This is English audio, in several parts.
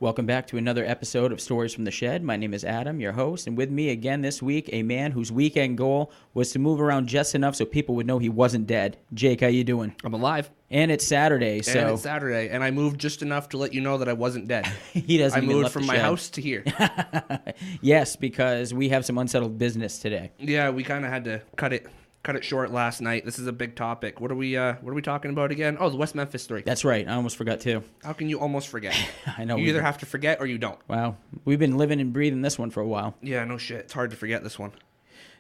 Welcome back to another episode of Stories from the Shed. My name is Adam, your host, and with me again this week, a man whose weekend goal was to move around just enough so people would know he wasn't dead. Jake, how you doing? I'm alive. And it's Saturday, And I moved just enough to let you know that I wasn't dead. He doesn't. I moved from my house to here. Yes, because we have some unsettled business today. Yeah, we kind of had to cut it short last night. This is a big topic. What are we talking about again? Oh, the West Memphis 3. That's right. I almost forgot too. How can you almost forget? I know. You either have to forget or you don't. Wow. We've been living and breathing this one for a while. Yeah, no shit. It's hard to forget this one.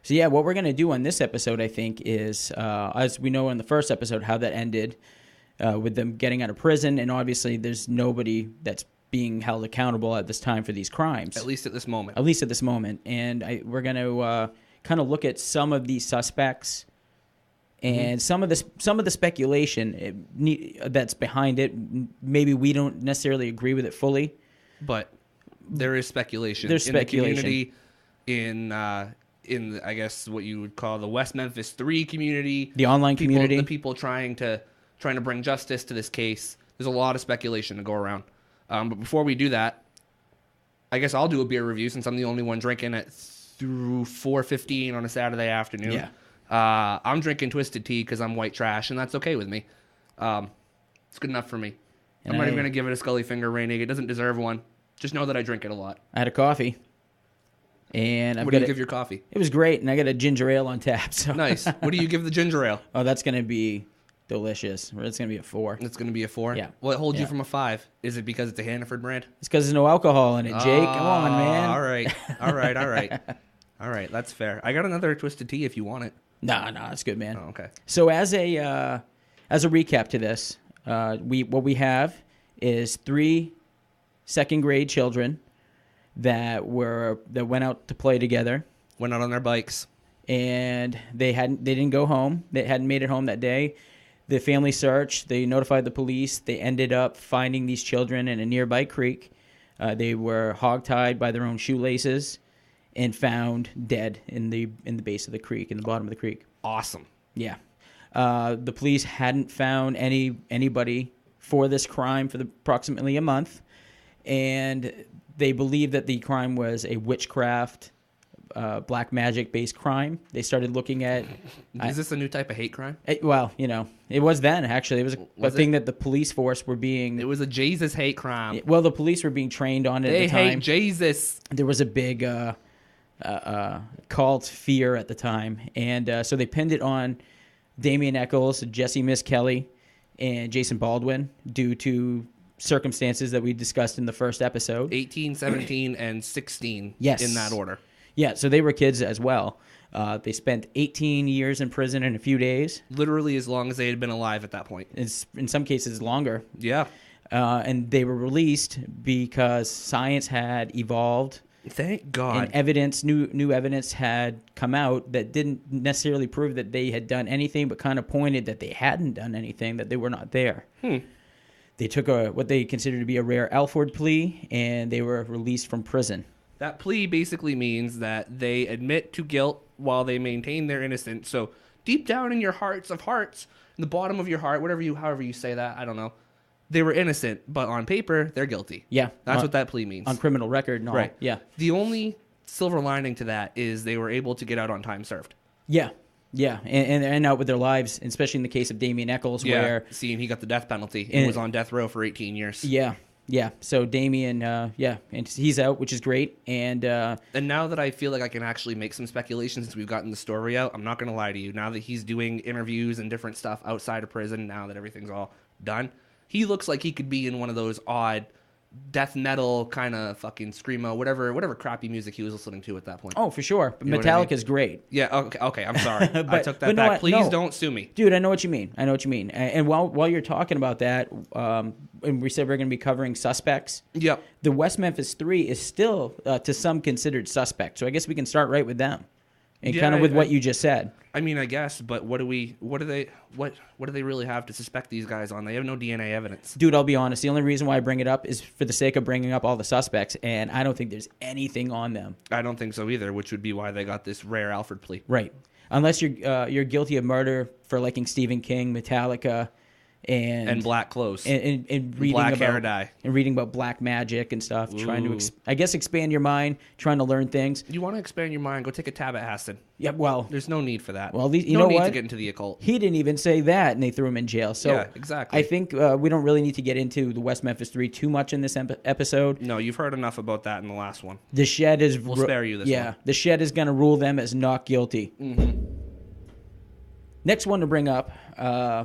So yeah, what we're going to do on this episode, I think, is, as we know in the first episode, how that ended with them getting out of prison. And obviously there's nobody that's being held accountable at this time for these crimes. At least at this moment. And we're going to kind of look at some of these suspects and some of the speculation that's behind it. Maybe we don't necessarily agree with it fully, but there is speculation. There's speculation in the community, in I guess what you would call the West Memphis 3 community, the online community, the people trying to bring justice to this case. There's a lot of speculation to go around. But before we do that, I guess I'll do a beer review since I'm the only one drinking at through 4:15 on a Saturday afternoon. Yeah. I'm drinking twisted tea because I'm white trash, and that's okay with me. It's good enough for me. I'm not even going to give it a Scully finger rating. It doesn't deserve one. Just know that I drink it a lot. I had a coffee. And what do you give your coffee? It was great, and I got a ginger ale on tap. So. Nice. What do you give the ginger ale? Oh, that's going to be delicious. It's going to be a 4. It's going to be a 4? Yeah. What holds you from a 5? Is it because it's a Hannaford brand? It's because there's no alcohol in it, Jake. Come on, man. All right. All right, that's fair. I got another twisted tea if you want it. No, it's good, man. Oh, okay. So as a recap to this, what we have is 3 second-grade children that went out to play together. Went out on their bikes. And they didn't go home. They hadn't made it home that day. The family searched. They notified the police. They ended up finding these children in a nearby creek. They were hogtied by their own shoelaces and found dead in the base of the creek, in the bottom of the creek. Awesome. Yeah. The police hadn't found anybody for this crime for approximately a month, and they believed that the crime was a witchcraft, black magic-based crime. They started looking at... Is this a new type of hate crime? It was then, actually. It was a thing that the police force were being... It was a Jesus hate crime. Well, the police were being trained on it at the time. They hate Jesus. There was a big cult fear at the time. And so they pinned it on Damian Eccles, Jesse Miss Kelly, and Jason Baldwin due to circumstances that we discussed in the first episode. 18, 17, and 16. Yes. In that order. Yeah, so they were kids as well. They spent 18 years in prison in a few days. Literally as long as they had been alive at that point. In some cases longer. Yeah. And they were released because science had evolved. Thank God. And new evidence had come out that didn't necessarily prove that they had done anything, but kind of pointed that they hadn't done anything, that they were not there. They took what they considered to be a rare Alford plea, and they were released from prison. That plea basically means that they admit to guilt while they maintain their innocence. So deep down in your hearts of hearts, in the bottom of your heart, however you say that, I don't know, they were innocent, but on paper, they're guilty. Yeah. That's what that plea means. On criminal record and all. Right. Yeah. The only silver lining to that is they were able to get out on time served. Yeah. Yeah, and out with their lives, especially in the case of Damian Eccles, where... seeing he got the death penalty and was on death row for 18 years. Yeah. So Damian, and he's out, which is great. And now that I feel like I can actually make some speculation since we've gotten the story out, I'm not going to lie to you. Now that he's doing interviews and different stuff outside of prison, now that everything's all done, he looks like he could be in one of those odd death metal kind of fucking screamo, whatever crappy music he was listening to at that point. Oh, for sure. But Metallica's great. Yeah, okay, I'm sorry. I took that back. Please don't sue me. Dude, I know what you mean. And while you're talking about that, and we said we're going to be covering suspects. Yep. The West Memphis 3 is still, to some, considered suspect. So I guess we can start right with them. And kind of with what you just said. I mean, I guess, but what do they really have to suspect these guys on? They have no DNA evidence. Dude, I'll be honest. The only reason why I bring it up is for the sake of bringing up all the suspects, and I don't think there's anything on them. I don't think so either, which would be why they got this rare Alford plea. Right. Unless you're guilty of murder for liking Stephen King, Metallica, And black clothes. And reading black about hair dye. And reading about black magic and stuff, trying to, Ooh. I guess, expand your mind, trying to learn things. You want to expand your mind, go take a tab at Haston. Yeah, well, There's no need for that. Well, you no know need what? to get into the occult. He didn't even say that, and they threw him in jail. So Yeah, exactly. I think we don't really need to get into the West Memphis 3 too much in this episode. No, you've heard enough about that in the last one. The Shed is... We'll spare you this one. The Shed is going to rule them as not guilty. Mm-hmm. Next one to bring up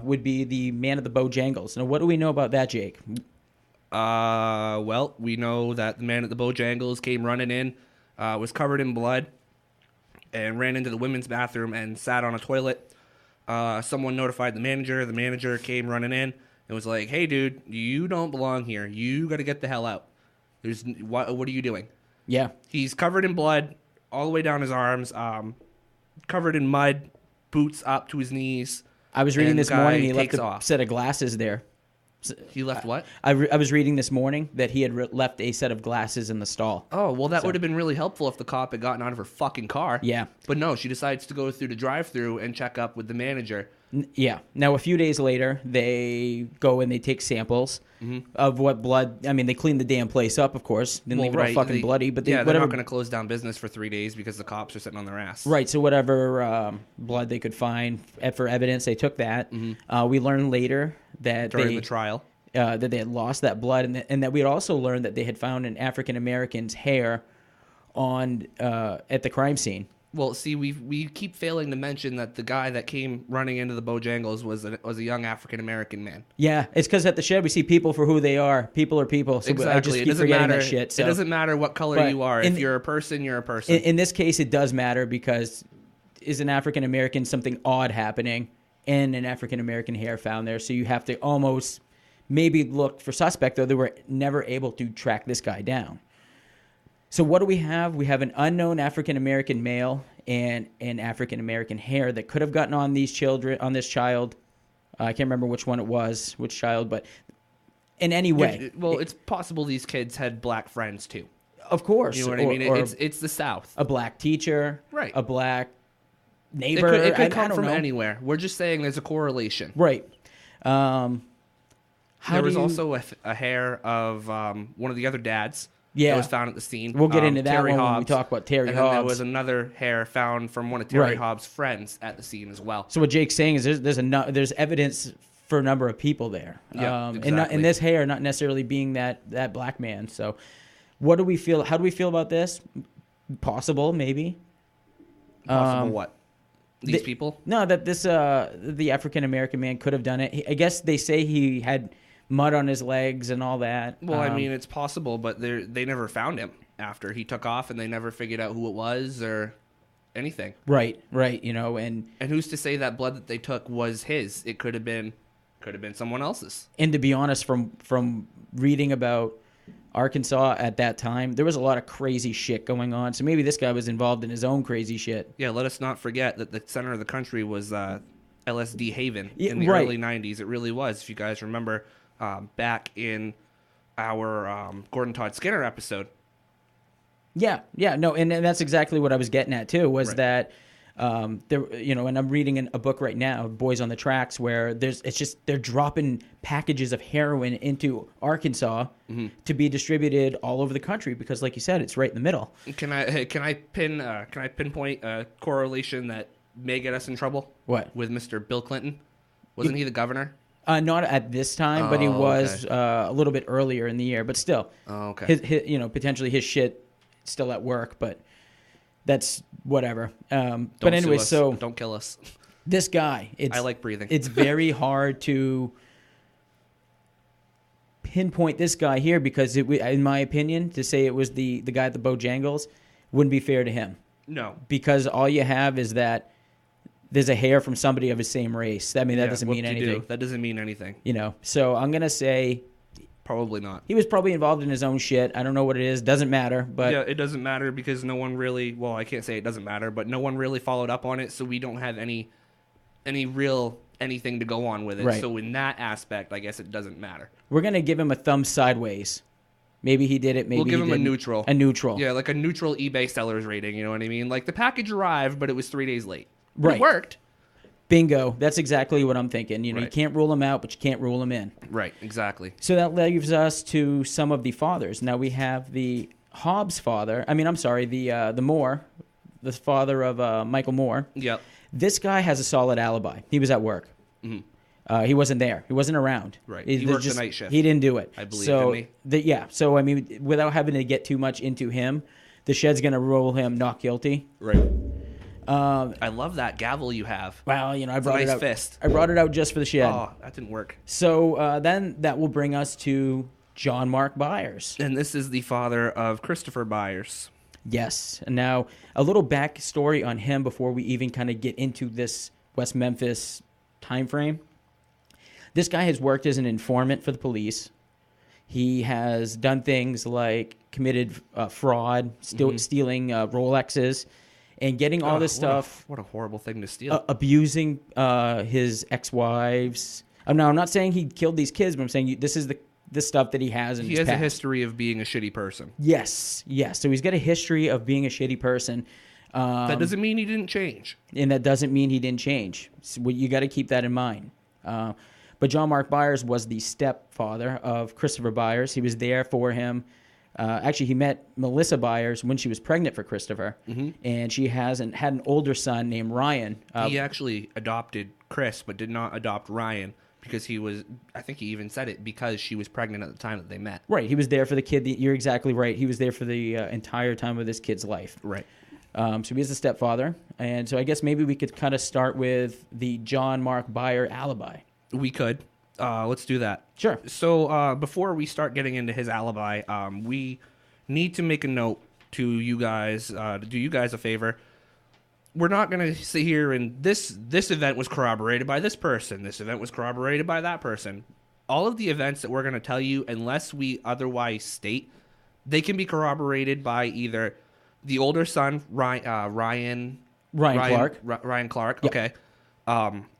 would be the Man of the Bojangles. Now, what do we know about that, Jake? Well, we know that the man at the Bojangles came running in, was covered in blood, and ran into the women's bathroom and sat on a toilet. Someone notified the manager. The manager came running in and was like, "Hey, dude, you don't belong here. You got to get the hell out. What are you doing?" Yeah. He's covered in blood all the way down his arms, covered in mud, boots up to his knees. I was reading and this the guy morning he left takes a off. set of glasses there. He left what? I was reading this morning that he had left a set of glasses in the stall. Oh, well, that would have been really helpful if the cop had gotten out of her fucking car. Yeah. But no, she decides to go through the drive-thru and check up with the manager. Yeah. Now, a few days later, they go and they take samples of what blood... I mean, they cleaned the damn place up, of course. Didn't leave it all fucking bloody. But they're whatever, not going to close down business for 3 days because the cops are sitting on their ass. Right, so whatever blood they could find for evidence, they took that. We learned later that During the trial. That they had lost that blood, and that we had also learned that they had found an African American's hair on at the crime scene. Well, see, we keep failing to mention that the guy that came running into the Bojangles was a young African American man. Yeah, it's because at the Shed we see people for who they are. People are people. So exactly. I just It keep doesn't forgetting matter. that shit. So. It doesn't matter what color you are. If you're a person, you're a person. In this case, it does matter because is an African American something odd happening and an African American hair found there. So you have to almost maybe look for suspect, though they were never able to track this guy down. So what do we have? We have an unknown African American male and an African American hair that could have gotten on these children, on this child. I can't remember which one it was, which child, but in any way. Well, it's possible these kids had black friends too. Of course. You know what I mean? It's the South. A black teacher. Right. A black neighbor. It could come I don't from know. anywhere. We're just saying there's a correlation. Right. There was also a hair of one of the other dads that was found at the scene. We'll get into that Terry when we Hobbs. talk about Terry and Hobbs. And then there was another hair found from one of Terry Right. Hobbs' friends at the scene as well. So what Jake's saying is there's evidence for a number of people there. Yeah, exactly. And this hair not necessarily being that black man. So what do we feel? How do we feel about this? Possible, maybe. Possible what? These people? No, that this the African American man could have done it. I guess they say he had mud on his legs and all that. Well, I mean, it's possible, but they never found him after he took off, and they never figured out who it was or anything. Right. You know, and who's to say that blood that they took was his? It could have been someone else's. And to be honest, from reading about Arkansas at that time, there was a lot of crazy shit going on. So maybe this guy was involved in his own crazy shit. Yeah, let us not forget that the center of the country was LSD Haven in the right. early 90s. It really was. If you guys remember back in our Gordon Todd Skinner episode. Yeah, no, and that's exactly what I was getting at too. Was right. that there? You know, and I'm reading a book right now, Boys on the Tracks, where they're dropping packages of heroin into Arkansas to be distributed all over the country because, like you said, it's right in the middle. Can I pinpoint a correlation that may get us in trouble? What? With Mr. Bill Clinton? Wasn't he the governor? Not at this time, but he was okay. A little bit earlier in the year. But still, okay. his potentially his shit still at work, but that's whatever. But anyway, so don't kill us. This guy, I like breathing. It's very hard to pinpoint this guy here because, in my opinion, to say it was the guy at the Bojangles wouldn't be fair to him. No, because all you have is that there's a hair from somebody of his same race. I mean, that doesn't mean anything. That doesn't mean anything. You know, so I'm gonna say probably not. He was probably involved in his own shit. I don't know what it is. Doesn't matter. But yeah, it doesn't matter because no one really. Well, I can't say it doesn't matter, but no one really followed up on it, so we don't have any real anything to go on with it. Right. So in that aspect, I guess it doesn't matter. We're gonna give him a thumb sideways. Maybe he did it. Maybe we'll give him didn't. a neutral. A neutral. Yeah, like a neutral eBay seller's rating. You know what I mean? Like the package arrived, but it was 3 days late. Right. It worked. Bingo. That's exactly what I'm thinking. You Right. can't rule them out, but you can't rule them in. Right, exactly. So that leaves us to some of the fathers. Now we have the Hobbs father. The Moore, the father of Michael Moore. Yep. This guy has a solid alibi. He was at work. He wasn't there. He wasn't around. Right. He worked the night shift. He didn't do it. I believe, so, didn't he? So, without having to get too much into him, the Shed's going to rule him not guilty. Right. I love that gavel you have. Well, I brought nice it out. fist. I brought it out just for the Shed. Oh, that didn't work. So then that will bring us to John Mark Byers. And this is the father of Christopher Byers. Yes. Now, a little backstory on him before we even kind of get into this West Memphis time frame. This guy has worked as an informant for the police. He has done things like committed fraud, stealing Rolexes, and getting all this stuff. What a horrible thing to steal. Abusing his ex-wives. No, I'm not saying he killed these kids, but I'm saying this is the stuff that he has in his past. He has a history of being a shitty person. Yes. So he's got a history of being a shitty person. That doesn't mean he didn't change. And that doesn't mean he didn't change. So you got to keep that in mind. But John Mark Byers was the stepfather of Christopher Byers. He was there for him. Actually, he met Melissa Byers when she was pregnant for Christopher, and she had an older son named Ryan. He actually adopted Chris, but did not adopt Ryan because he was, I think he even said it, because she was pregnant at the time that they met. Right. He was there for the kid. You're exactly right. He was there for the entire time of this kid's life. Right. So he is the stepfather. And so I guess maybe we could kind of start with the John Mark Byers alibi. We could. Let's do that. Sure. So before we start getting into his alibi, we need to make a note to you guys, to do you guys a favor. We're not going to sit here and this event was corroborated by this person. This event was corroborated by that person. All of the events that we're going to tell you, unless we otherwise state, they can be corroborated by either the older son, Ryan Clark. Ryan Clark. Yep. Okay.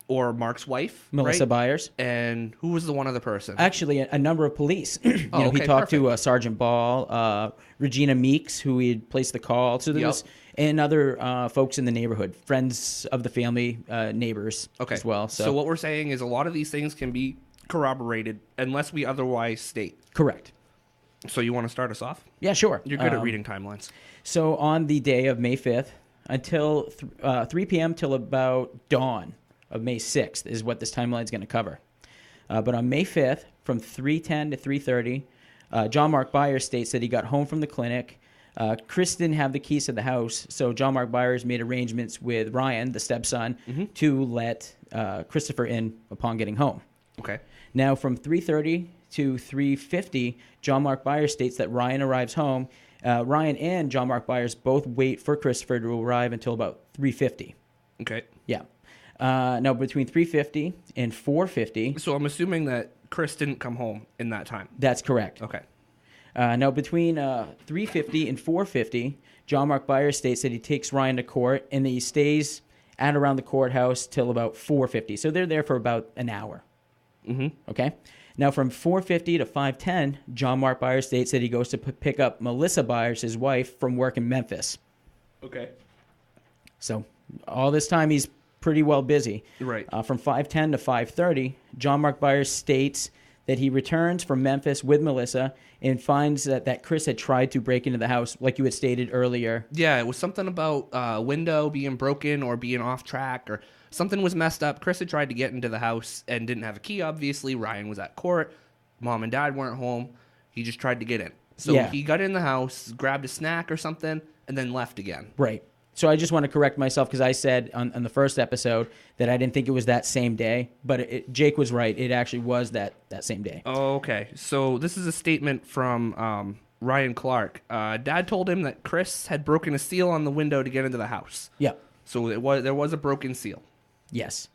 Or Mark's wife, Melissa right? Byers. And who was the one other person? Actually, a number of police. He talked perfect. to Sergeant Ball, Regina Meeks, who he had placed the call. So there was, and other folks in the neighborhood, friends of the family, neighbors as well. So what we're saying is a lot of these things can be corroborated unless we otherwise state. Correct. So you want to start us off? Yeah, sure. You're good at reading timelines. So on the day of May 5th, until 3 p.m. till about dawn of May 6th is what this timeline is going to cover. But on May 5th, from 3:10 to 3:30, John Mark Byers states that he got home from the clinic. Chris didn't have the keys to the house, so John Mark Byers made arrangements with Ryan, the stepson, to let Christopher in upon getting home. Okay. Now, from 3:30 to 3:50, John Mark Byers states that Ryan arrives home. Ryan and John Mark Byers both wait for Christopher to arrive until about 3:50. Okay. Yeah. Now, between 3:50 and 4:50... So I'm assuming that Chris didn't come home in that time. That's correct. Okay. Now, between 3:50 and 4:50, John Mark Byers states that he takes Ryan to court, and that he stays at around the courthouse till about 4:50. So they're there for about an hour. Okay? Now, from 4:50 to 5:10, John Mark Byers states that he goes to pick up Melissa Byers, his wife, from work in Memphis. Okay. So all this time, he's pretty well busy. Right. From 5:10 to 5:30, John Mark Byers states that he returns from Memphis with Melissa and finds that Chris had tried to break into the house, like you had stated earlier. Yeah, it was something about window being broken or being off track, or something was messed up. Chris had tried to get into the house and didn't have a key, obviously. Ryan was at court. Mom and Dad weren't home. He just tried to get in. So he got in the house, grabbed a snack or something, and then left again. Right. So I just want to correct myself because I said on the first episode that I didn't think it was that same day. But Jake was right. It actually was that same day. Oh, okay. So this is a statement from Ryan Clark. Dad told him that Chris had broken a seal on the window to get into the house. Yeah. So there was a broken seal. Yes.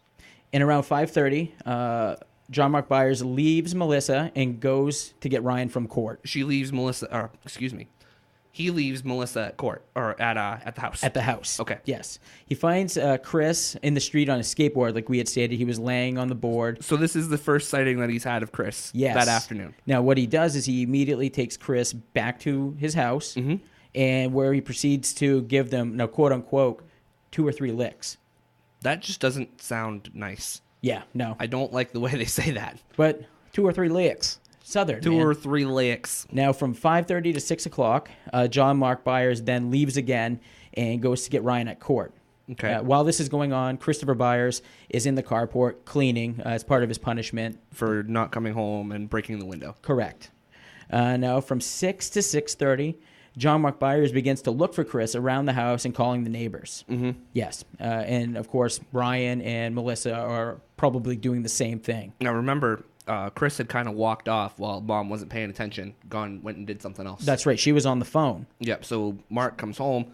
And around 5:30, John Mark Byers leaves Melissa and goes to get Ryan from court. He leaves Melissa at court, or at the house. At the house. Okay. Yes. He finds Chris in the street on a skateboard, like we had stated. He was laying on the board. So this is the first sighting that he's had of Chris that afternoon. Now, what he does is he immediately takes Chris back to his house, and where he proceeds to give them, now quote unquote, 2 or 3 licks. That just doesn't sound nice. Yeah, no. I don't like the way they say that. But 2 or 3 licks. Southern, Two man. or three licks. Now, from 5:30 to 6 o'clock, John Mark Byers then leaves again and goes to get Ryan at court. Okay. While this is going on, Christopher Byers is in the carport cleaning as part of his punishment. For not coming home and breaking the window. Correct. Now, from 6 to 6:30, John Mark Byers begins to look for Chris around the house and calling the neighbors. Mm-hmm. Yes. And, of course, Brian and Melissa are probably doing the same thing. Now, remember, Chris had kind of walked off while Mom wasn't paying attention, went and did something else. That's right. She was on the phone. Yep, so Mark comes home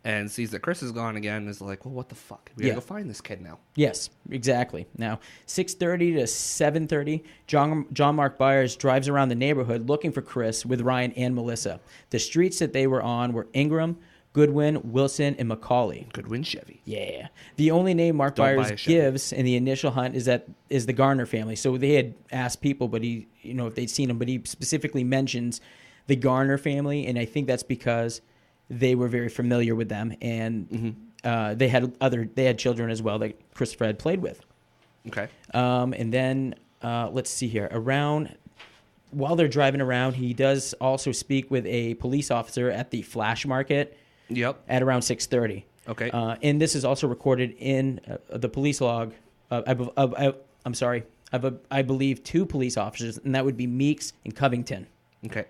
and sees that Chris is gone again and is like, well, what the fuck? We gotta go find this kid now. Yes, exactly. Now, 6:30 to 7:30, John Mark Byers drives around the neighborhood looking for Chris with Ryan and Melissa. The streets that they were on were Ingram, Goodwin, Wilson, and Macaulay. Goodwin Chevy. Yeah. The only name Mark Don't buy a Byers Chevy. gives in the initial hunt is the Garner family. So they had asked people, but if they'd seen him, but he specifically mentions the Garner family, and I think that's because they were very familiar with them, and they had children as well that Christopher had played with. Okay. And then let's see here. While they're driving around, he does also speak with a police officer at the Flash Market. Yep. At around 6:30. Okay. And this is also recorded in the police log. I believe 2 police officers, and that would be Meeks and Covington. Okay.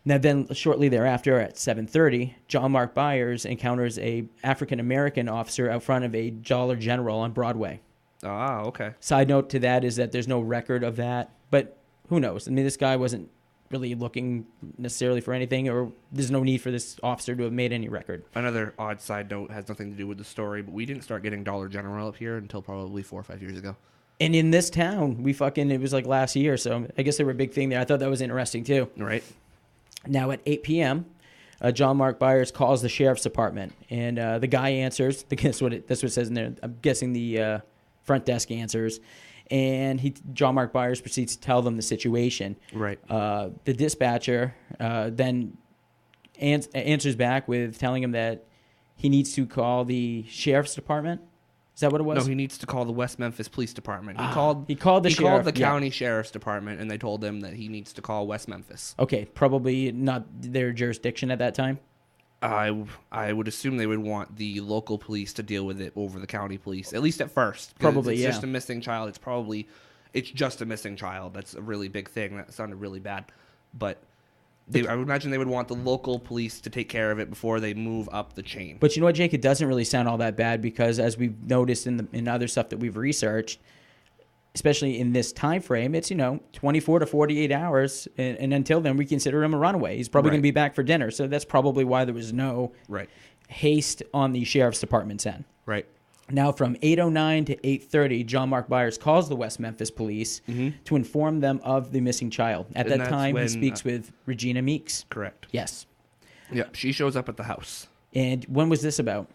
Now, then, shortly thereafter, at 7:30, John Mark Byers encounters a African-American officer out front of a Dollar General on Broadway. Ah, okay. Side note to that is that there's no record of that, but who knows? I mean, this guy wasn't really looking necessarily for anything, or there's no need for this officer to have made any record. Another odd side note has nothing to do with the story, but we didn't start getting Dollar General up here until probably 4 or 5 years ago. And in this town, it was like last year, so I guess they were a big thing there. I thought that was interesting, too. Right. Now, at 8 p.m., John Mark Byers calls the sheriff's department, and the guy answers. That's what it says in there. I'm guessing the front desk answers. And John Mark Byers proceeds to tell them the situation. Right. The dispatcher then answers back with telling him that he needs to call the sheriff's department. Is that what it was? No, he needs to call the West Memphis Police Department. He called the sheriff. He called the yeah. county sheriff's department, and they told him that he needs to call West Memphis. Okay, probably not their jurisdiction at that time. I would assume they would want the local police to deal with it over the county police, at least at first. Probably, it's yeah. just a missing child. It's just a missing child. That's a really big thing. That sounded really bad. But I would imagine they would want the local police to take care of it before they move up the chain. But you know what, Jake? It doesn't really sound all that bad because, as we've noticed in other stuff that we've researched, especially in this time frame, it's 24 to 48 hours, and until then, we consider him a runaway. He's probably going to be back for dinner, so that's probably why there was no haste on the sheriff's department's end. Right. Now, from 8:09 to 8:30, John Mark Byers calls the West Memphis police to inform them of the missing child. At that time, he speaks with Regina Meeks. Correct. Yes. Yep, she shows up at the house. And when was this about?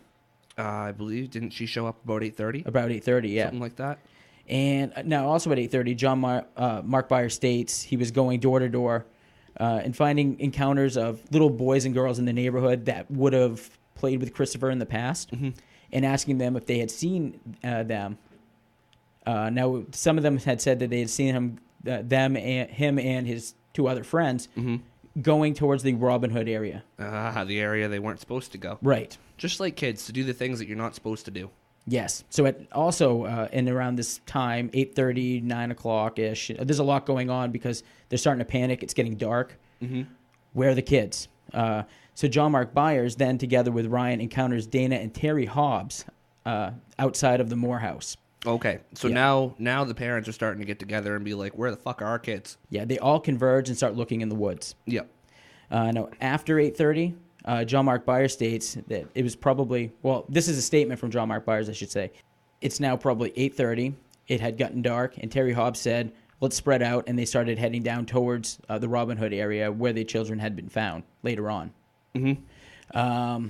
I believe, didn't she show up about 8:30? About 8:30, yeah. Something like that. And now, also at 8:30, John Mark Byers states he was going door to door and finding encounters of little boys and girls in the neighborhood that would have played with Christopher in the past, and asking them if they had seen them. Now, some of them had said that they had seen him and his 2 other friends going towards the Robin Hood area. The area they weren't supposed to go. Right. Just like kids, to do the things that you're not supposed to do. Yes. So in around this time, 8:30, 9 o'clock-ish, there's a lot going on because they're starting to panic. It's getting dark. Where are the kids? So John Mark Byers then, together with Ryan, encounters Dana and Terry Hobbs outside of the Moore house. Okay. So now the parents are starting to get together and be like, where the fuck are our kids? Yeah, they all converge and start looking in the woods. Yep. Now, after 8:30, John Mark Byers states that it was probably, this is a statement from John Mark Byers, I should say. It's now probably 8:30. It had gotten dark, and Terry Hobbs said, let's spread out, and they started heading down towards the Robin Hood area where the children had been found later on. And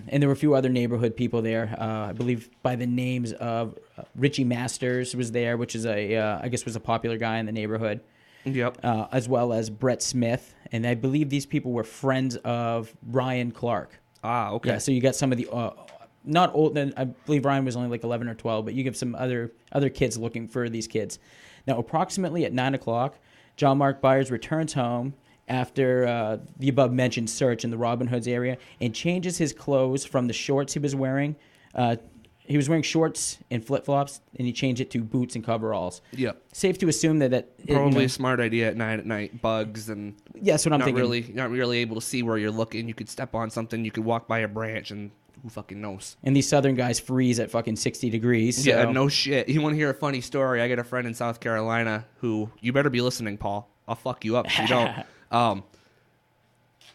there were a few other neighborhood people there. I believe by the names of Richie Masters was there, which is I guess was a popular guy in the neighborhood. Yep. As well as Brett Smith. And I believe these people were friends of Ryan Clark. Ah, okay. Yeah, so you got some of the not old. I believe Ryan was only like 11 or 12, but you give some other kids looking for these kids. Now, approximately at 9 o'clock, John Mark Byers returns home after the above-mentioned search in the Robin Hood's area and changes his clothes from the shorts he was wearing. He was wearing shorts and flip-flops, and he changed it to boots and coveralls. Yep. Safe to assume that probably a smart idea at night, bugs and yeah, that's what I'm thinking. Not really able to see where you're looking. You could step on something, you could walk by a branch, and who fucking knows? And these southern guys freeze at fucking 60 degrees. So. Yeah, no shit. You want to hear a funny story? I got a friend in South Carolina who, you better be listening, Paul. I'll fuck you up if you don't. I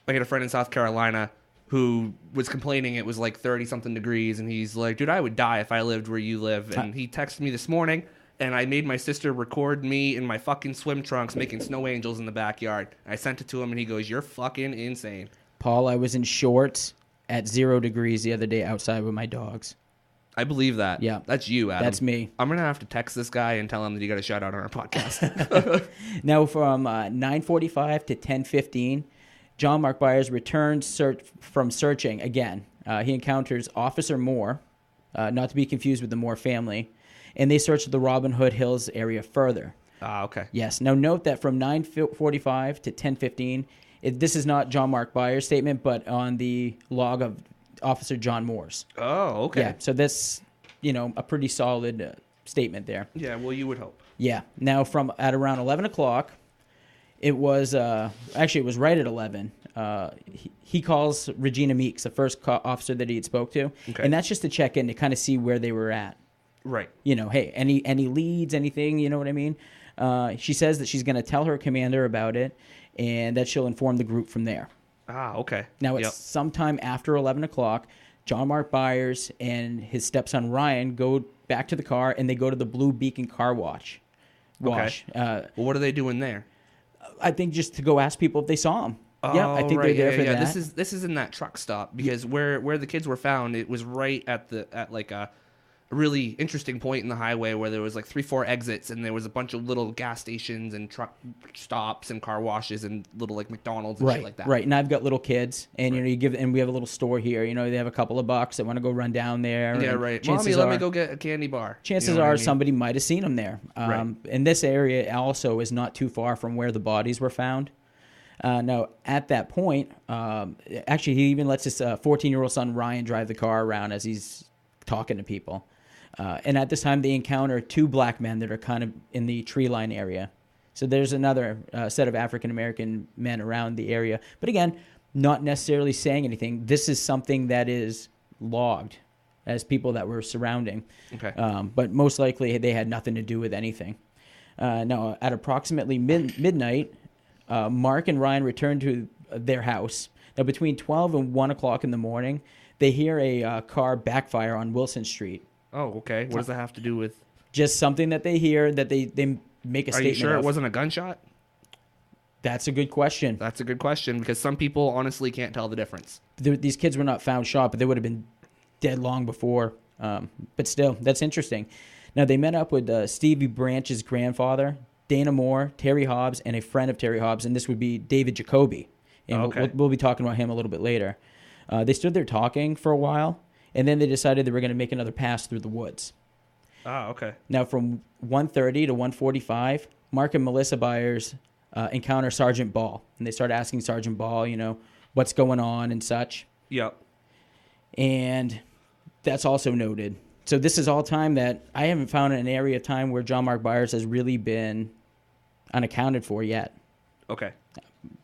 got a friend in South Carolina who was complaining it was like 30-something degrees, and he's like, dude, I would die if I lived where you live. And he texted me this morning, and I made my sister record me in my fucking swim trunks making snow angels in the backyard. I sent it to him, and he goes, you're fucking insane. Paul, I was in shorts at 0 degrees the other day outside with my dogs. I believe that. Yeah. That's you, Adam. That's me. I'm going to have to text this guy and tell him that you got a shout out on our podcast. Now, from 9:45 to 10:15, John Mark Byers returns from searching again. He encounters Officer Moore, not to be confused with the Moore family, and they search the Robin Hood Hills area further. Okay. Yes. Now, note that from 9:45 to 10:15, this is not John Mark Byers' statement, but on the log of Officer John Moore's. Oh, okay. Yeah, so that's, a pretty solid statement there. Yeah, well, you would hope. Yeah. Now, at around 11 o'clock, it was actually, it was right at 11. He calls Regina Meeks, the first officer that he had spoke to, and that's just to check in to kind of see where they were at. Right. Hey, any leads, anything, you know what I mean? She says that she's going to tell her commander about it, and that she'll inform the group from there. Ah, okay. Now, it's sometime after 11 o'clock, John Mark Byers and his stepson Ryan go back to the car, and they go to the Blue Beacon car wash. Okay. Well, what are they doing there? I think just to go ask people if they saw him. Oh, yeah, I think they're there for that. This is in that truck stop, because where the kids were found, it was right at like a really interesting point in the highway where there was like 3-4 exits, and there was a bunch of little gas stations and truck stops and car washes and little like McDonald's and shit like that. Right. And I've got little kids, and and we have a little store here. They have a couple of bucks that want to go run down there. Yeah, right. Mommy, let me go get a candy bar. Chances are somebody might have seen them there. And this area also is not too far from where the bodies were found. Now, at that point, actually, he even lets his 14-year-old son Ryan drive the car around as he's talking to people. And at this time, they encounter 2 black men that are kind of in the tree line area. So there's another set of African-American men around the area. But again, not necessarily saying anything. This is something that is logged as people that were surrounding. Okay. But most likely, they had nothing to do with anything. Now, at approximately midnight, Mark and Ryan return to their house. Now, between 12 and 1 o'clock in the morning, they hear a car backfire on Wilson Street. Oh, okay. What does that have to do with? Just something that they hear that they make a statement. Are you sure it wasn't a gunshot? That's a good question. That's a good question, because some people honestly can't tell the difference. These kids were not found shot, but they would have been dead long before. But still, that's interesting. Now, they met up with Stevie Branch's grandfather, Dana Moore, Terry Hobbs, and a friend of Terry Hobbs, and this would be David Jacoby. And we'll be talking about him a little bit later. They stood there talking for a while, and then they decided they were going to make another pass through the woods. Ah, okay. Now, from 1:30 to 1:45, Mark and Melissa Byers encounter Sergeant Ball, and they start asking Sergeant Ball, what's going on and such. Yep. And that's also noted. So this is all time that I haven't found an area of time where John Mark Byers has really been unaccounted for yet. Okay.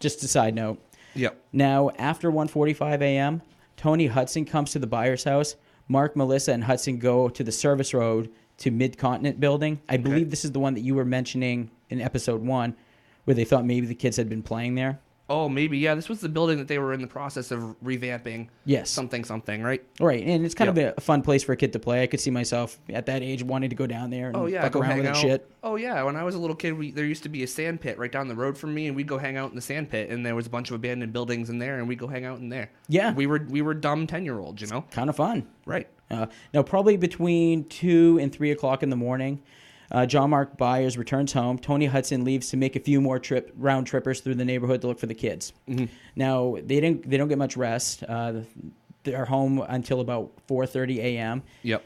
Just a side note. Yep. Now, after 1:45 a.m., Tony Hudson comes to the Byers house. Mark, Melissa, and Hudson go to the service road to Mid-Continent Building. I believe this is the one that you were mentioning in episode 1, where they thought maybe the kids had been playing there. Oh, maybe. Yeah, this was the building that they were in the process of revamping. Yes. Something, right? Right, and it's kind of a fun place for a kid to play. I could see myself at that age wanting to go down there and fuck around with shit. Oh, yeah. When I was a little kid, there used to be a sand pit right down the road from me, and we'd go hang out in the sand pit, and there was a bunch of abandoned buildings in there, and we'd go hang out in there. Yeah. We were dumb 10-year-olds, Kind of fun. Right. Now, probably between 2 and 3 o'clock in the morning, John Mark Byers returns home. Tony Hudson leaves to make a few more round trippers through the neighborhood to look for the kids. Mm-hmm. Now, they don't get much rest. their home until about 4:30 a.m. Yep.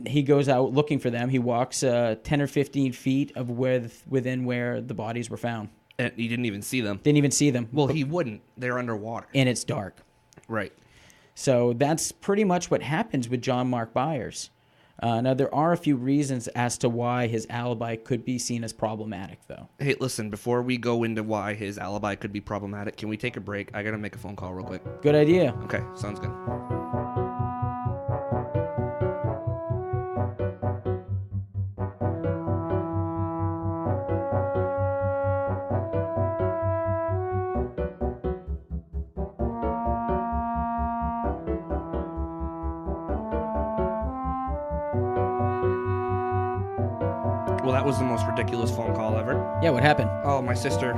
He goes out looking for them. He walks 10 or 15 feet of within where the bodies were found. And he didn't even see them. Didn't even see them. Well, he wouldn't. They're underwater. And it's dark. Right. So that's pretty much what happens with John Mark Byers. Now, there are a few reasons as to why his alibi could be seen as problematic, though. Hey, listen, before we go into why his alibi could be problematic, can we take a break? I got to make a phone call real quick. Good idea. Okay, sounds good. Well, that was the most ridiculous phone call ever. Yeah, what happened? Oh, my sister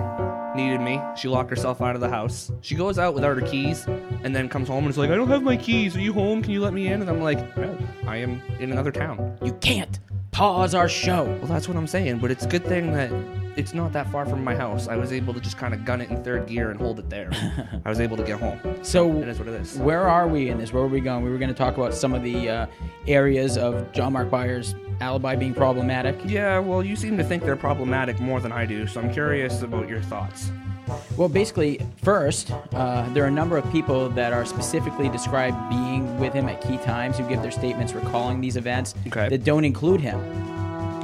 needed me. She locked herself out of the house. She goes out without her keys and then comes home and is like, I don't have my keys. Are you home? Can you let me in? And I'm like, no, I am in another town. You can't pause our show. Well, that's what I'm saying, but it's a good thing that it's not that far from my house. I was able to just kind of gun it in third gear and hold it there. I was able to get home. So it is what it is. Where are we in this? Where are we going? We were going to talk about some of the areas of John Mark Byers' alibi being problematic. Yeah, well, you seem to think they're problematic more than I do, so I'm curious about your thoughts. Well, basically, first, there are a number of people that are specifically described being with him at key times who give their statements recalling these events that don't include him.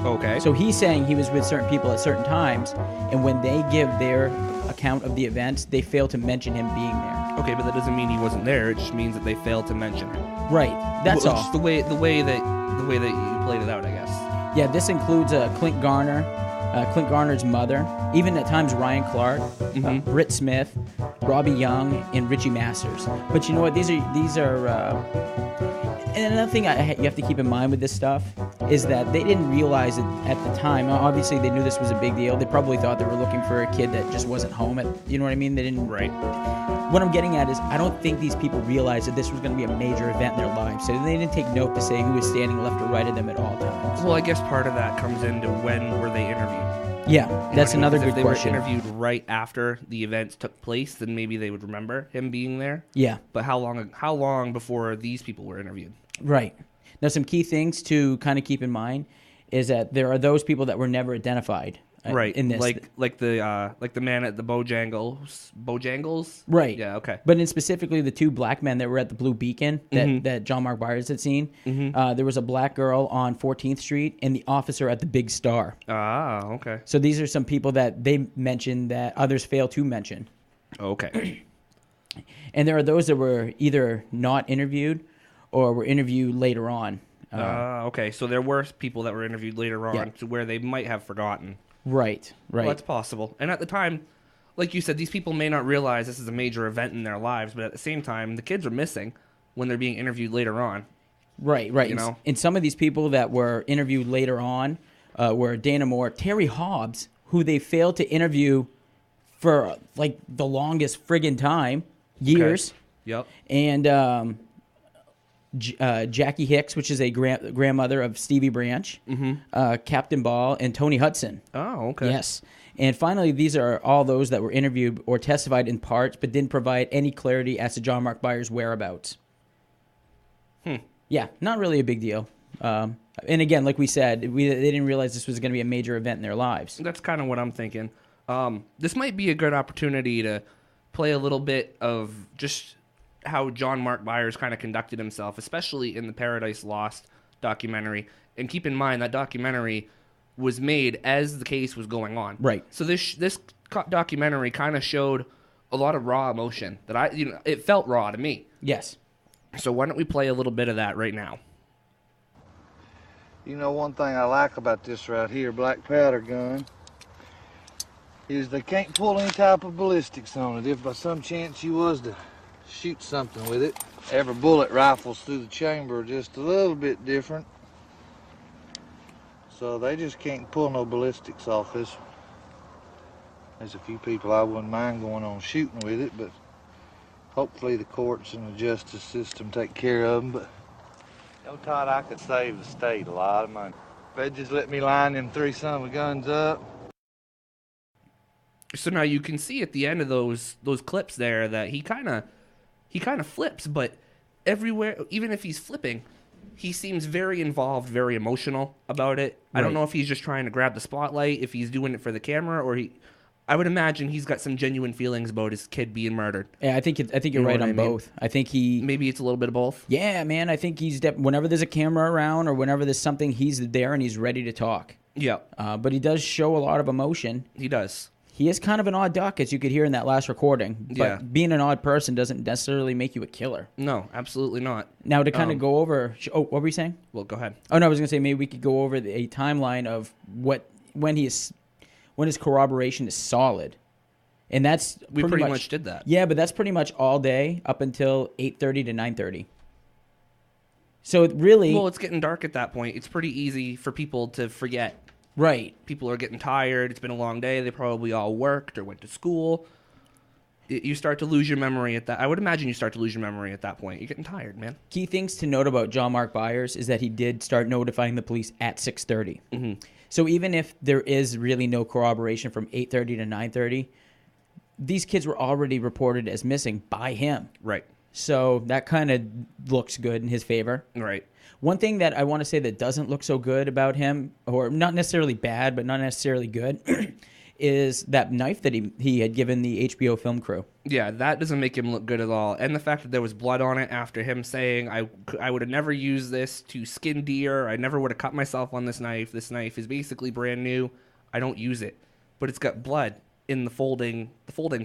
Okay. So he's saying he was with certain people at certain times, and when they give their account of the events, they fail to mention him being there. Okay, but that doesn't mean he wasn't there. It just means that they failed to mention him. Right. That's all. Just the way that you played it out, I guess. Yeah, this includes Clint Garner, Clint Garner's mother, even at times Ryan Clark, Britt Smith, Robbie Young, and Richie Masters. But you know what? These are. And another thing you have to keep in mind with this stuff is that they didn't realize it at the time. Obviously, they knew this was a big deal. They probably thought they were looking for a kid that just wasn't home. You know what I mean? They didn't. Right. What I'm getting at is I don't think these people realized that this was going to be a major event in their lives. So they didn't take note to say who was standing left or right of them at all times. Well, I guess part of that comes into when were they interviewed. Yeah, that's another good question. If they were interviewed right after the events took place, then maybe they would remember him being there. Yeah. But how long before these people were interviewed? Right. Now, some key things to kind of keep in mind is that there are those people that were never identified. Right. In this, like the man at the Bojangles. Right. Yeah. Okay. But in specifically the two black men that were at the Blue Beacon that John Mark Byers had seen, there was a black girl on 14th Street and the officer at the Big Star. Ah. Okay. So these are some people that they mentioned that others fail to mention. Okay. And there are those that were either not interviewed or were interviewed later on. Okay. So there were people that were interviewed later on to where they might have forgotten. Right. Well, that's possible. And at the time, like you said, these people may not realize this is a major event in their lives, but at the same time, the kids are missing when they're being interviewed later on. Right. You know? And some of these people that were interviewed later on were Dana Moore, Terry Hobbs, who they failed to interview for like the longest friggin' time, years. Okay. Yep. And Jackie Hicks, which is a grandmother of Stevie Branch, Captain Ball, and Tony Hudson. Oh, okay. Yes. And finally, these are all those that were interviewed or testified in parts, but didn't provide any clarity as to John Mark Byers' whereabouts. Yeah, not really a big deal. And again, like we said, they didn't realize this was going to be a major event in their lives. That's kind of what I'm thinking. This might be a good opportunity to play a little bit of just how John Mark Byers kind of conducted himself, especially in the Paradise Lost documentary. And keep in mind that documentary was made as the case was going on. Right. So this documentary kind of showed a lot of raw emotion that it felt raw to me. Yes. So why don't we play a little bit of that right now? You know, one thing I like about this right here, black powder gun, is they can't pull any type of ballistics on it. If by some chance you was to shoot something with it, every bullet rifles through the chamber just a little bit different. So they just can't pull no ballistics off this one. There's a few people I wouldn't mind going on shooting with it, but hopefully the courts and the justice system take care of them. But no, Todd, I could save the state a lot of money. If they just let me line them 3 son of a guns up. So now you can see at the end of those clips there that he kind of he kind of flips, but everywhere, even if he's flipping, he seems very involved, very emotional about it. I don't know if he's just trying to grab the spotlight, if he's doing it for the camera, or I would imagine he's got some genuine feelings about his kid being murdered. Yeah, I think you're right on both. I think maybe it's a little bit of both. Yeah, man. I think he's whenever there's a camera around or whenever there's something, he's there and he's ready to talk. Yeah, but he does show a lot of emotion. He does. He is kind of an odd duck, as you could hear in that last recording. But being an odd person doesn't necessarily make you a killer. No, absolutely not. Now, to kind of go over... Oh, what were you saying? Well, go ahead. Oh, no, I was going to say maybe we could go over a timeline of when his corroboration is solid. And that's... We pretty much did that. Yeah, but that's pretty much all day up until 8:30 to 9:30. So it really... Well, it's getting dark at that point. It's pretty easy for people to forget. Right. People are getting tired. It's been a long day. They probably all worked or went to school. You start to lose your memory at that. I would imagine you start to lose your memory at that point. You're getting tired, man. Key things to note about John Mark Byers is that he did start notifying the police at 6:30. Mm-hmm. So even if there is really no corroboration from 8:30 to 9:30, these kids were already reported as missing by him. Right. So that kind of looks good in his favor. Right. One thing that I want to say that doesn't look so good about him, or not necessarily bad, but not necessarily good, is that knife that he had given the HBO film crew. Yeah, that doesn't make him look good at all. And the fact that there was blood on it after him saying, I would have never used this to skin deer. I never would have cut myself on this knife. This knife is basically brand new. I don't use it. But it's got blood in the folding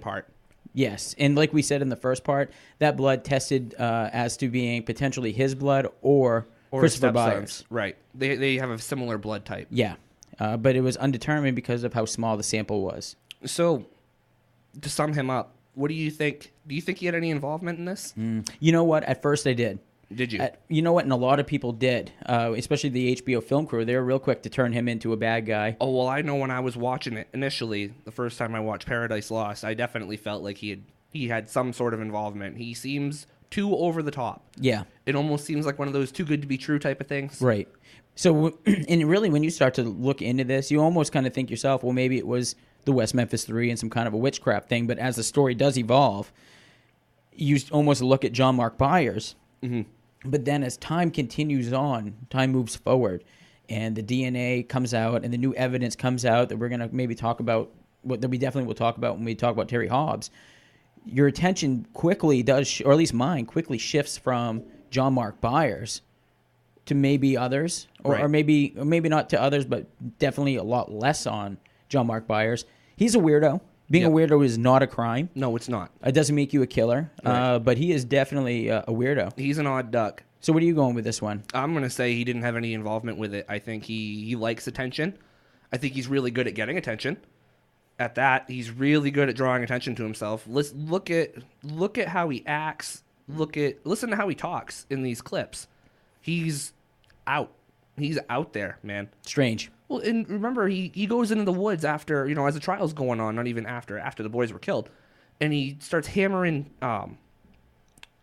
part. Yes, and like we said in the first part, that blood tested as to being potentially his blood or Christopher Byers. Right. They have a similar blood type. Yeah, but it was undetermined because of how small the sample was. So, to sum him up, what do you think? Do you think he had any involvement in this? You know what? At first I did. Did you? You know what? And a lot of people did, especially the HBO film crew. They were real quick to turn him into a bad guy. Oh, well, I know when I was watching it initially, the first time I watched Paradise Lost, I definitely felt like he had some sort of involvement. He seems too over the top. Yeah. It almost seems like one of those too good to be true type of things. Right. So, and really, when you start to look into this, you almost kind of think yourself, well, maybe it was the West Memphis 3 and some kind of a witchcraft thing. But as the story does evolve, you almost look at John Mark Byers. Mm-hmm. But then as time continues on, time moves forward, and the DNA comes out, and the new evidence comes out that we're going to maybe talk about, that we definitely will talk about when we talk about Terry Hobbs. Your attention quickly does, or at least mine, quickly shifts from John Mark Byers to maybe others, or maybe not to others, but definitely a lot less on John Mark Byers. He's a weirdo. Being a weirdo is not a crime. No, it's not. It doesn't make you a killer, but he is definitely a weirdo. He's an odd duck. So what are you going with this one? I'm going to say he didn't have any involvement with it. I think he likes attention. I think he's really good at getting attention. At that, he's really good at drawing attention to himself. Look at how he acts. Listen to how he talks in these clips. He's out. He's out there, man. Strange. Well, and remember, he goes into the woods after, as the trial's going on, not even after the boys were killed, and he starts hammering, I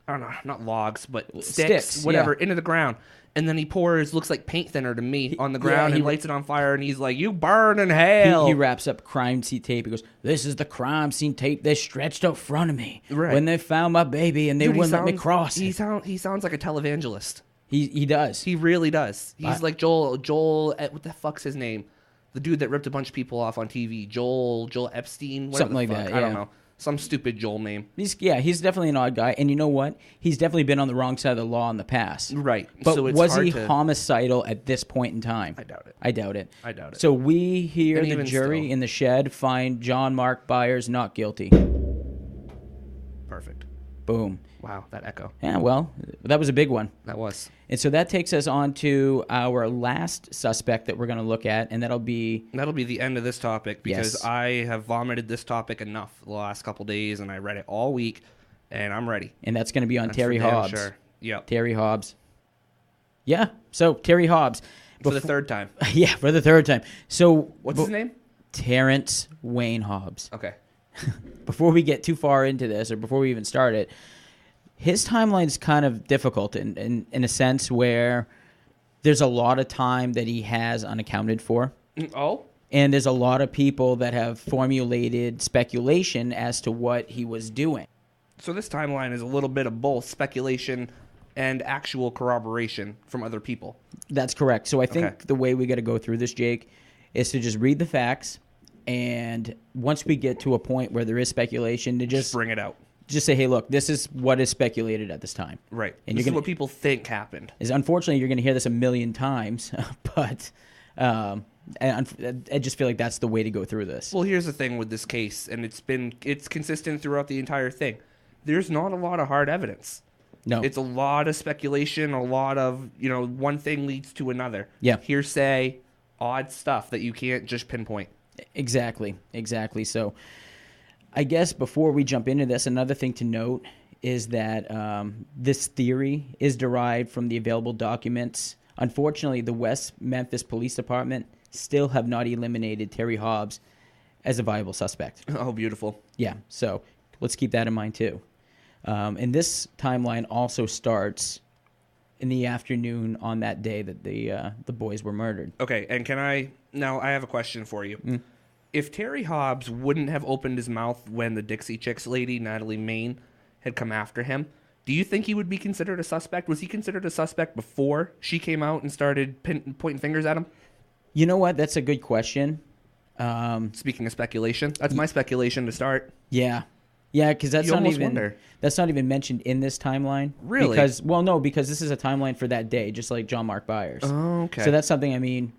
don't know, not logs, but sticks whatever, into the ground. And then he pours, looks like paint thinner to me, on the ground and lights it on fire, and he's like, "You burn in hell." He wraps up crime scene tape. He goes, "This is the crime scene tape they stretched out front of me when they found my baby and they wouldn't let me cross it." He sounds like a televangelist. He does. He really does. He's like Joel, what the fuck's his name? The dude that ripped a bunch of people off on TV. Joel Epstein? Something like that, yeah. I don't know. Some stupid Joel name. He's definitely an odd guy. And you know what? He's definitely been on the wrong side of the law in the past. Right. But so was he homicidal at this point in time? I doubt it. I doubt it. So we here, the jury in the shed, find John Mark Byers not guilty. Perfect. Boom. Wow, that echo. Yeah, well, that was a big one. That was. And so that takes us on to our last suspect that we're going to look at, and that'll be the end of this topic, because I have vomited this topic enough the last couple days, and I read it all week, and I'm ready. And that's going to be on Terry Hobbs. Sure. Yep. Terry Hobbs. Yeah, so Terry Hobbs. For the third time. Yeah, for the third time. So what's his name? Terrence Wayne Hobbs. Okay. Before we get too far into this, or before we even start it, his timeline is kind of difficult in a sense where there's a lot of time that he has unaccounted for. Oh? And there's a lot of people that have formulated speculation as to what he was doing. So this timeline is a little bit of both speculation and actual corroboration from other people. That's correct. So I think Okay. the way we got to go through this, Jake, is to just read the facts, and once we get to a point where there is speculation, to Just bring it out. just say, hey, look, this is what is speculated at this time. Right. And This you're is what people think happened. Unfortunately, you're going to hear this a million times, but I just feel like that's the way to go through this. Well, here's the thing with this case, and it's consistent throughout the entire thing. There's not a lot of hard evidence. No. It's a lot of speculation, a lot of, one thing leads to another. Yeah. Hearsay, odd stuff that you can't just pinpoint. Exactly. So I guess before we jump into this, another thing to note is that this theory is derived from the available documents. Unfortunately, the West Memphis Police Department still have not eliminated Terry Hobbs as a viable suspect. Oh, beautiful. Yeah, so let's keep that in mind too. And this timeline also starts in the afternoon on that day that the boys were murdered. Okay, and now I have a question for you. If Terry Hobbs wouldn't have opened his mouth when the Dixie Chicks lady, Natalie Main, had come after him, do you think he would be considered a suspect? Was he considered a suspect before she came out and started pointing fingers at him? You know what? That's a good question. Speaking of speculation, that's my speculation to start. Yeah, because that's You not almost even wonder. that's not even mentioned in this timeline. Really? Because this is a timeline for that day, just like John Mark Byers. Oh, okay. So that's something. I mean,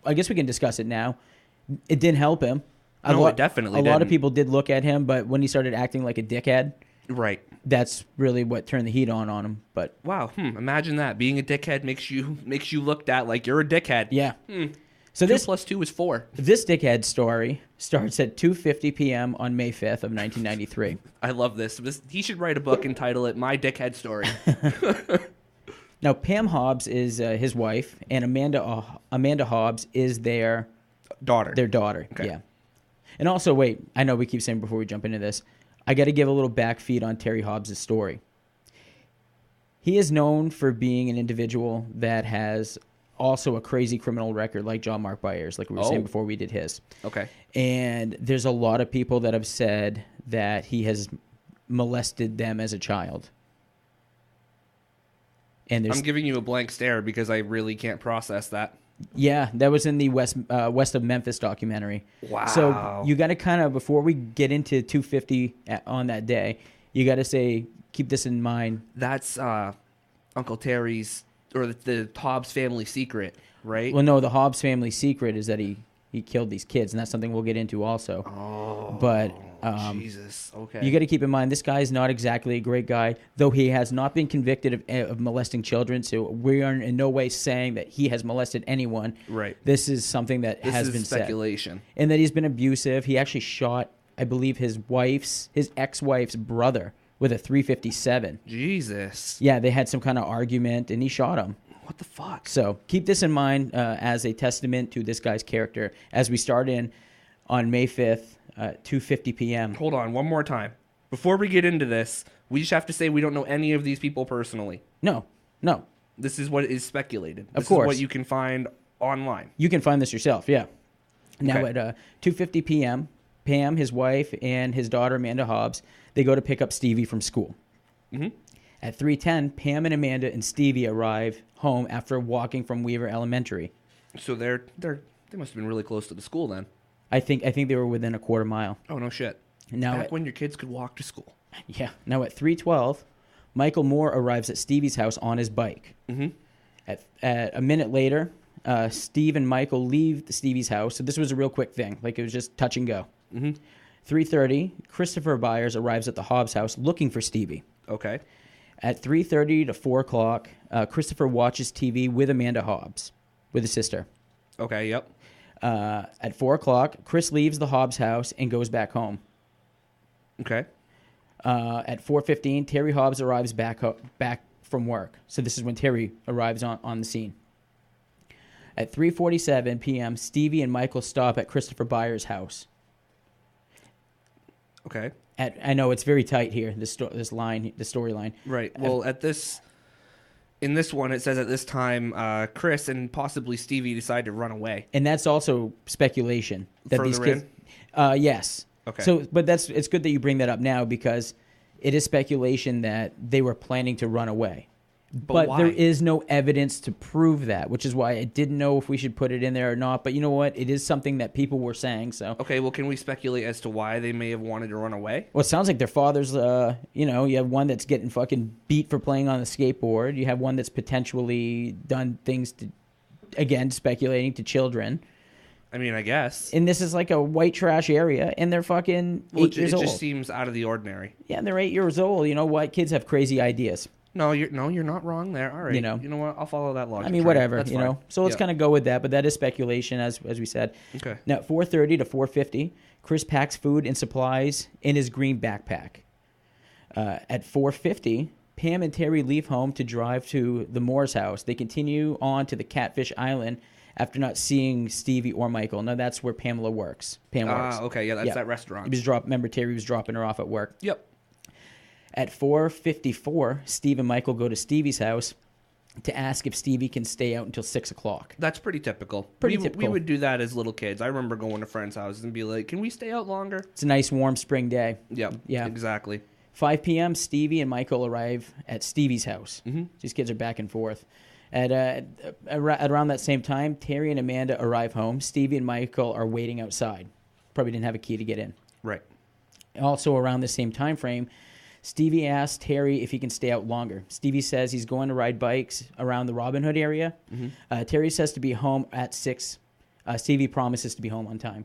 I guess we can discuss it now. It didn't help him. No, it definitely A lot of didn't. people did look at him, but when he started acting like a dickhead, Right. that's really what turned the heat on him. But Wow. Imagine that. Being a dickhead makes you looked at like you're a dickhead. yeah. So 2 this plus 2 is 4. this dickhead story starts at 2:50 p.m. on May 5th of 1993. I love this. He should write a book and title it My Dickhead Story. Now, Pam Hobbs is his wife, and Amanda Hobbs is their Daughter. daughter. Okay. Yeah. And also, wait, I know we keep saying before we jump into this, I got to give a little back feed on Terry Hobbs' story. He is known for being an individual that has also a crazy criminal record like John Mark Byers, like we were saying before we did his. Okay. And there's a lot of people that have said that he has molested them as a child. And there's I'm giving you a blank stare because I really can't process that. Yeah, that was in the West of Memphis documentary. Wow. So you got to kind of, before we get into 250 on that day, you got to keep this in mind. That's Uncle Terry's or the Hobbs family secret, right? Well, no, the Hobbs family secret is that he killed these kids, and that's something we'll get into also. Oh, But Jesus. Okay. you got to keep in mind, this guy is not exactly a great guy, though he has not been convicted of molesting children. So we are in no way saying that he has molested anyone. Right. This is something that This has is been speculation. said. And that he's been abusive. He actually shot, I believe, his ex-wife's brother with a .357. Jesus. Yeah, they had some kind of argument, and he shot him. What the fuck? So keep this in mind as a testament to this guy's character as we start in on May 5th, 2:50 p.m. Hold on, one more time. Before we get into this, we just have to say we don't know any of these people personally. No. This is what is speculated. Of This course. is what you can find online. You can find this yourself, yeah. Now Okay. at 2:50 p.m., Pam, his wife, and his daughter, Amanda Hobbs, they go to pick up Stevie from school. Mm-hmm. At 3:10, Pam and Amanda and Stevie arrive home after walking from Weaver Elementary. So they must have been really close to the school then. I think they were within a quarter mile. Oh, no shit. Now Back when your kids could walk to school. Yeah. Now at 3:12, Michael Moore arrives at Stevie's house on his bike. Mm-hmm. At a minute later, Steve and Michael leave Stevie's house. So this was a real quick thing. Like it was just touch and go. Mm-hmm. 3:30, Christopher Byers arrives at the Hobbs house looking for Stevie. Okay. At 3:30 to 4 o'clock, Christopher watches TV with Amanda Hobbs, with his sister. Okay, yep. At 4 o'clock, Chris leaves the Hobbs house and goes back home. Okay. At 4:15, Terry Hobbs arrives back from work. So this is when Terry arrives on the scene. At 3:47 p.m., Stevie and Michael stop at Christopher Byers' house. Okay. I know it's very tight here. This storyline. Right. Well, in this one, it says at this time, Chris and possibly Stevie decide to run away. And that's also speculation that these Further kids. Yes. Okay. So, but it's good that you bring that up now because it is speculation that they were planning to run away. But why? There is no evidence to prove that, which is why I didn't know if we should put it in there or not. But you know what? It is something that people were saying. So Okay, well, can we speculate as to why they may have wanted to run away? well, it sounds like their father's, you have one that's getting fucking beat for playing on the skateboard. You have one that's potentially done things to, again, speculating to children. I mean, I guess. And this is like a white trash area, and they're fucking 8 years old. It just seems out of the ordinary. Yeah, they're 8 years old. You know what? Kids have crazy ideas. No, you're not wrong there. All right. You know what? I'll follow that logic. I mean, train. whatever, That's you fine. know. So let's kind of go with that, but that is speculation, as we said. Okay. Now, 4:30 to 4:50, Chris packs food and supplies in his green backpack. At 4:50, Pam and Terry leave home to drive to the Moore's house. They continue on to the Catfish Island after not seeing Stevie or Michael. Now, that's where Pamela works. Pam works. Okay, yeah, that's that restaurant. Remember, Terry was dropping her off at work. Yep. At 4:54, Steve and Michael go to Stevie's house to ask if Stevie can stay out until 6 o'clock. That's pretty typical. Typical. We would do that as little kids. I remember going to friends' houses and be like, "Can we stay out longer?" It's a nice warm spring day. Yep. Yeah. Exactly. 5 p.m., Stevie and Michael arrive at Stevie's house. Mm-hmm. These kids are back and forth. At around that same time, Terry and Amanda arrive home. Stevie and Michael are waiting outside. Probably didn't have a key to get in. Right. Also around the same time frame, Stevie asks Terry if he can stay out longer. Stevie says he's going to ride bikes around the Robin Hood area. Mm-hmm. Terry says to be home at 6. Stevie promises to be home on time.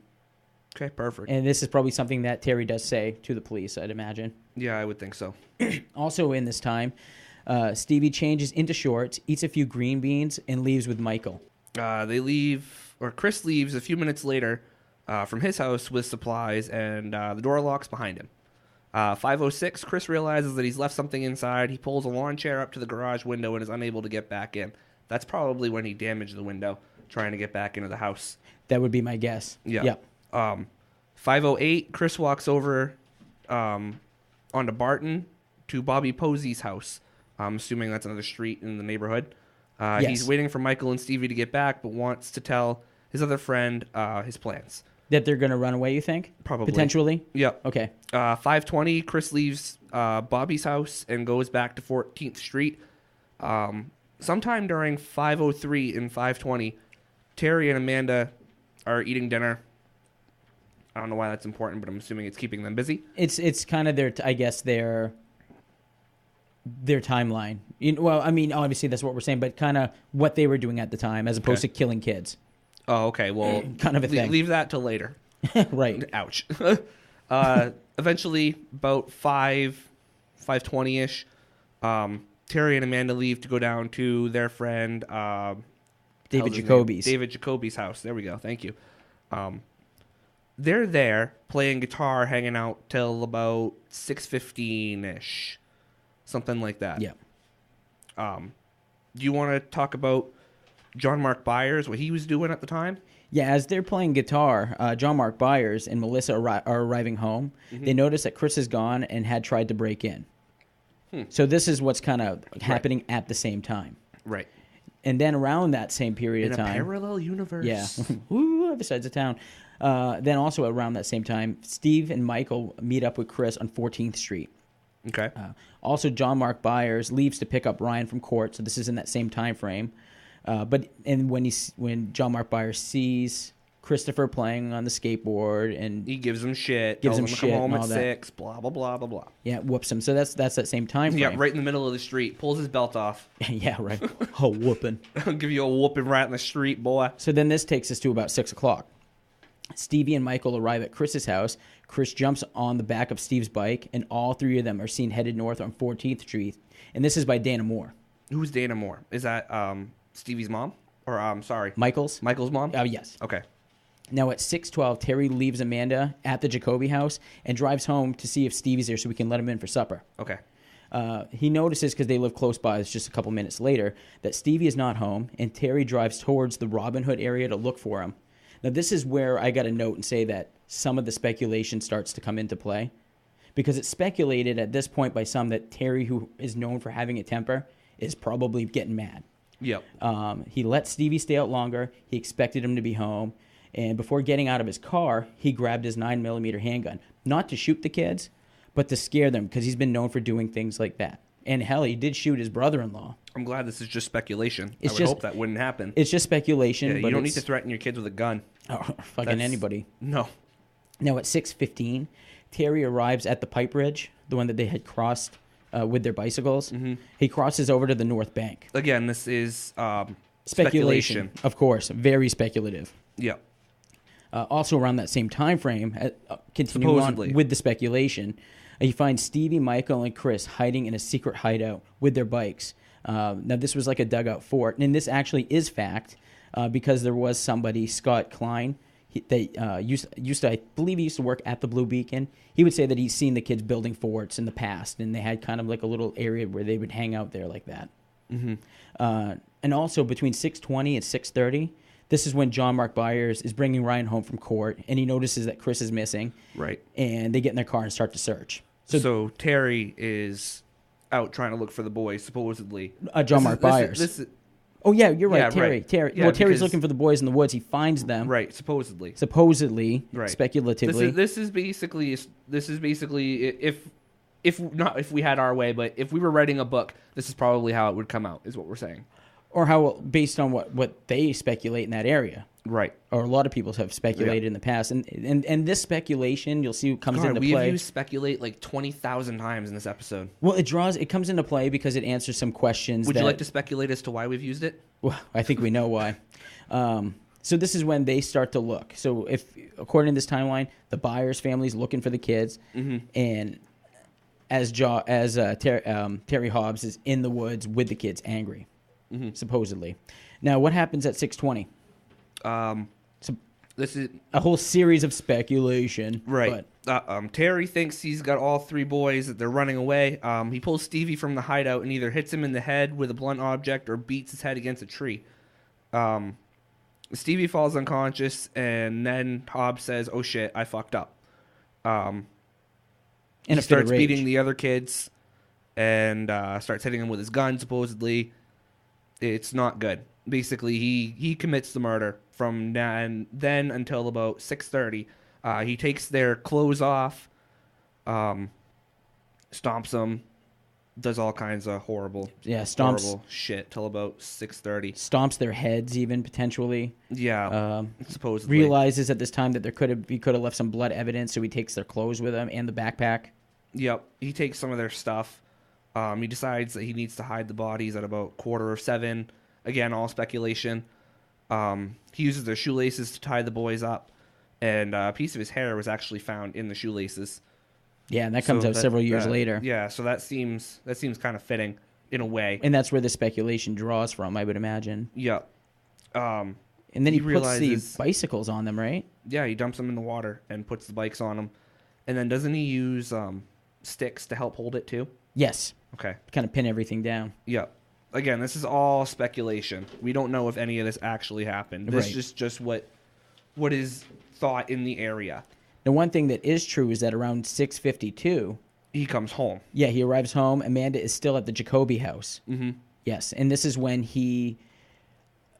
Okay, perfect. And this is probably something that Terry does say to the police, I'd imagine. Yeah, I would think so. Also in this time, Stevie changes into shorts, eats a few green beans, and leaves with Michael. They leave, or Chris leaves a few minutes later from his house with supplies, and the door locks behind him. 5:06, Chris realizes that he's left something inside. He pulls a lawn chair up to the garage window and is unable to get back in. That's probably when he damaged the window, trying to get back into the house. That would be my guess. Yeah. 5:08, Chris walks over onto Barton to Bobby Posey's house. I'm assuming that's another street in the neighborhood. Yes. He's waiting for Michael and Stevie to get back, but wants to tell his other friend his plans. That they're going to run away, you think? Probably. Potentially? Yep. Okay. 5:20, Chris leaves Bobby's house and goes back to 14th Street. Sometime during 5:03 and 5:20, Terry and Amanda are eating dinner. I don't know why that's important, but I'm assuming it's keeping them busy. It's kind of their timeline. Well, I mean, obviously that's what we're saying, but kind of what they were doing at the time as opposed to killing kids. Oh, okay. Well, Kind of a thing. Leave that till later. Right. Ouch. Eventually, about 5:20ish, Terry and Amanda leave to go down to their friend David Jacoby's. David Jacoby's house. There we go. Thank you. They're there playing guitar, hanging out till about 6:15ish, something like that. Yeah. Do you want to talk about John Mark Byers, what he was doing at the time? Yeah, as they're playing guitar, John Mark Byers and Melissa are arriving home. Mm-hmm. They notice that Chris is gone and had tried to break in. So this is what's kind of happening at the same time. Right. And then around that same period of time... In a parallel universe. Yeah. Woo, other sides of town. Then also around that same time, Steve and Michael meet up with Chris on 14th Street. Okay. Also, John Mark Byers leaves to pick up Ryan from court, so this is in that same time frame. But when John Mark Byers sees Christopher playing on the skateboard, and he gives him shit, gives him to shit, come home and at all that. 6, blah blah blah blah blah. Yeah, whoops him. So that's that same time frame. Yeah, right in the middle of the street, pulls his belt off. Yeah, right. Oh, whooping. I'll give you a whooping right in the street, boy. So then this takes us to about 6 o'clock. Stevie and Michael arrive at Chris's house. Chris jumps on the back of Steve's bike, and all three of them are seen headed north on 14th Street. And this is by Dana Moore. Who's Dana Moore? Is that Stevie's mom? Or, sorry. Michael's mom? Yes. Okay. Now at 6:12, Terry leaves Amanda at the Jacoby house and drives home to see if Stevie's there so we can let him in for supper. Okay. He notices, because they live close by, it's just a couple minutes later, that Stevie is not home, and Terry drives towards the Robin Hood area to look for him. Now this is where I got to note and say that some of the speculation starts to come into play, because it's speculated at this point by some that Terry, who is known for having a temper, is probably getting mad. Yep. He let Stevie stay out longer. He expected him to be home. And before getting out of his car, he grabbed his 9mm handgun. Not to shoot the kids, but to scare them because he's been known for doing things like that. And hell, he did shoot his brother-in-law. I'm glad this is just speculation. I would hope that wouldn't happen. It's just speculation. Yeah, but you don't need to threaten your kids with a gun. Oh, fucking anybody. No. Now at 6:15, Terry arrives at the pipe ridge, the one that they had crossed with their bicycles. Mm-hmm. He crosses over to the north bank. Again, this is speculation. Of course, very speculative. Yeah. Also around that same time frame, continuing on with the speculation, he finds Stevie, Michael, and Chris hiding in a secret hideout with their bikes. Now, this was like a dugout fort, and this actually is fact because there was somebody, Scott Klein, that used to, I believe he used to work at the Blue Beacon. He would say that he's seen the kids building forts in the past, and they had kind of like a little area where they would hang out there like that. Mm-hmm. And also between 6:20 and 6:30, this is when John Mark Byers is bringing Ryan home from court, and he notices that Chris is missing. Right. And they get in their car and start to search. So Terry is out trying to look for the boys, supposedly. John Mark Byers. Oh, yeah, you're right, Terry. Right. Terry. Yeah, well, Terry's looking for the boys in the woods. He finds them. Right, supposedly. Right. Speculatively. This is basically if we had our way, but if we were writing a book, this is probably how it would come out, is what we're saying. Or how, based on what they speculate in that area. Right. Or a lot of people have speculated in the past. And this speculation, you'll see, comes into play. We've used speculate like 20,000 times in this episode. Well, it comes into play because it answers some questions. Would you like to speculate as to why we've used it? Well, I think we know why. So this is when they start to look. So if, according to this timeline, the Byers family's looking for the kids, mm-hmm. and Terry Hobbs is in the woods with the kids, angry, mm-hmm. supposedly. Now, what happens at 6:20? So this is a whole series of speculation. Right. But, Terry thinks he's got all three boys, that they're running away. He pulls Stevie from the hideout and either hits him in the head with a blunt object or beats his head against a tree. Stevie falls unconscious, and then Hobbs says, "Oh shit, I fucked up." He starts beating the other kids and starts hitting them with his gun, supposedly. It's not good. Basically, he commits the murder from then until about 6:30. He takes their clothes off, stomps them, does all kinds of horrible shit till about 6:30. Stomps their heads, even potentially. Yeah, supposedly. Realizes at this time that he could have left some blood evidence, so he takes their clothes with him and the backpack. Yep, he takes some of their stuff. He decides that he needs to hide the bodies at about 6:45. Again, all speculation. He uses their shoelaces to tie the boys up, and a piece of his hair was actually found in the shoelaces. Yeah, and that comes out several years later. Yeah, so that seems kind of fitting in a way. And that's where the speculation draws from, I would imagine. Yeah. And then he puts the bicycles on them, right? Yeah, he dumps them in the water and puts the bikes on them. And then doesn't he use sticks to help hold it too? Yes. Okay. Kind of pin everything down. Yeah. Again, this is all speculation. We don't know if any of this actually happened. This is just what is thought in the area. The one thing that is true is that around 6:52... he comes home. Yeah, he arrives home. Amanda is still at the Jacoby house. Mm-hmm. Yes, and this is when he,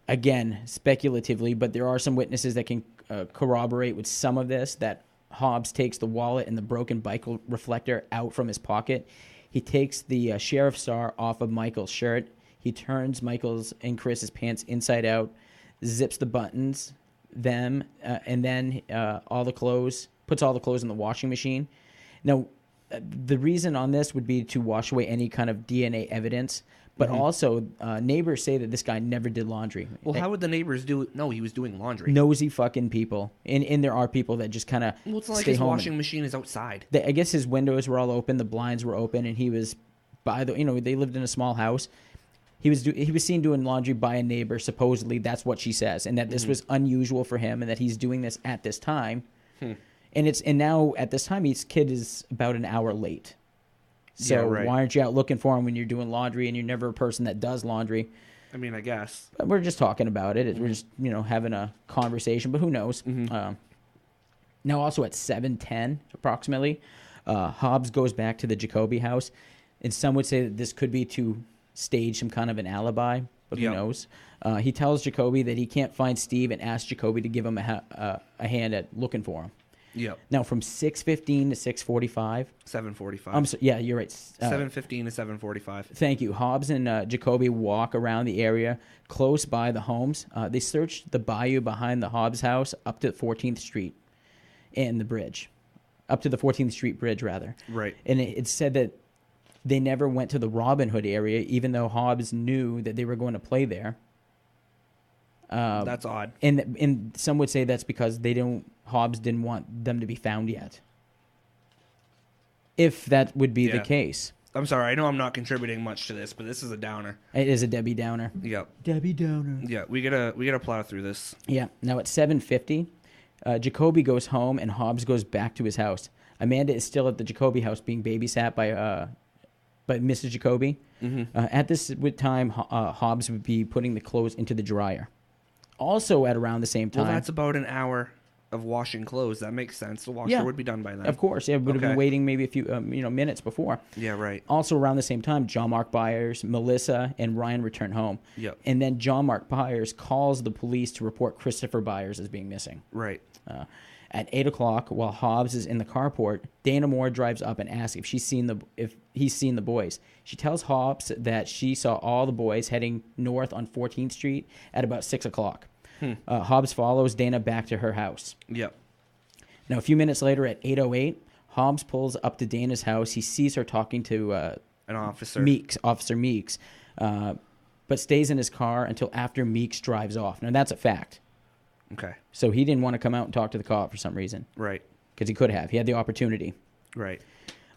again, speculatively, but there are some witnesses that can corroborate with some of this, that Hobbs takes the wallet and the broken bike reflector out from his pocket. He takes the sheriff's star off of Michael's shirt. He turns Michael's and Chris's pants inside out, zips the buttons, and then all the clothes, puts all the clothes in the washing machine. Now, the reason on this would be to wash away any kind of DNA evidence, but also neighbors say that this guy never did laundry. Well, how would the neighbors do it? No, he was doing laundry. Nosy fucking people. And there are people that just kind of Well, it's not like his washing machine is outside. I guess his windows were all open, the blinds were open, and he was they lived in a small house. He was seen doing laundry by a neighbor, supposedly. That's what she says, and that this was unusual for him, and that he's doing this at this time. And now at this time, his kid is about an hour late. So why aren't you out looking for him when you're doing laundry and you're never a person that does laundry? I mean, I guess we're just talking about it. We're just having a conversation, but who knows? Now, also at 7:10 approximately, Hobbs goes back to the Jacoby house, and some would say that this could be to stage some kind of an alibi, but who knows? He tells Jacoby that he can't find Steve and asks Jacoby to give him a hand at looking for him. Yep. Now, from 6:15 to 6:45. 7:45. Yeah, you're right. 7:15 to 7:45. Thank you. Hobbs and Jacoby walk around the area close by the homes. They searched the bayou behind the Hobbs house up to 14th Street and the bridge. Up to the 14th Street Bridge, rather. Right. And it said that they never went to the Robin Hood area, even though Hobbs knew that they were going to play there. That's odd. And some would say that's because Hobbs didn't want them to be found yet. If that would be the case. I'm sorry. I know I'm not contributing much to this, but this is a downer. It is a Debbie Downer. Yep. Debbie Downer. Yeah, we gotta plow through this. Yeah. Now at 7:50, Jacoby goes home and Hobbs goes back to his house. Amanda is still at the Jacoby house being babysat by Mrs. Jacoby. Mm-hmm. At this time, Hobbs would be putting the clothes into the dryer. Also at around the same time. Well, that's about an hour of washing clothes. That makes sense. The washer would be done by then. Of course. It would have been waiting maybe a few minutes before. Yeah, right. Also around the same time, John Mark Byers, Melissa, and Ryan return home. Yep. And then John Mark Byers calls the police to report Christopher Byers as being missing. Right. At 8 o'clock, while Hobbs is in the carport, Dana Moore drives up and asks if he's seen the boys. She tells Hobbs that she saw all the boys heading north on 14th Street at about 6 o'clock. Hobbs follows Dana back to her house. Yep. Now, a few minutes later at 8:08, Hobbs pulls up to Dana's house. He sees her talking to an officer. Officer Meeks, but stays in his car until after Meeks drives off. Now, that's a fact. Okay. So he didn't want to come out and talk to the cop for some reason. Right. Because he could have. He had the opportunity. Right.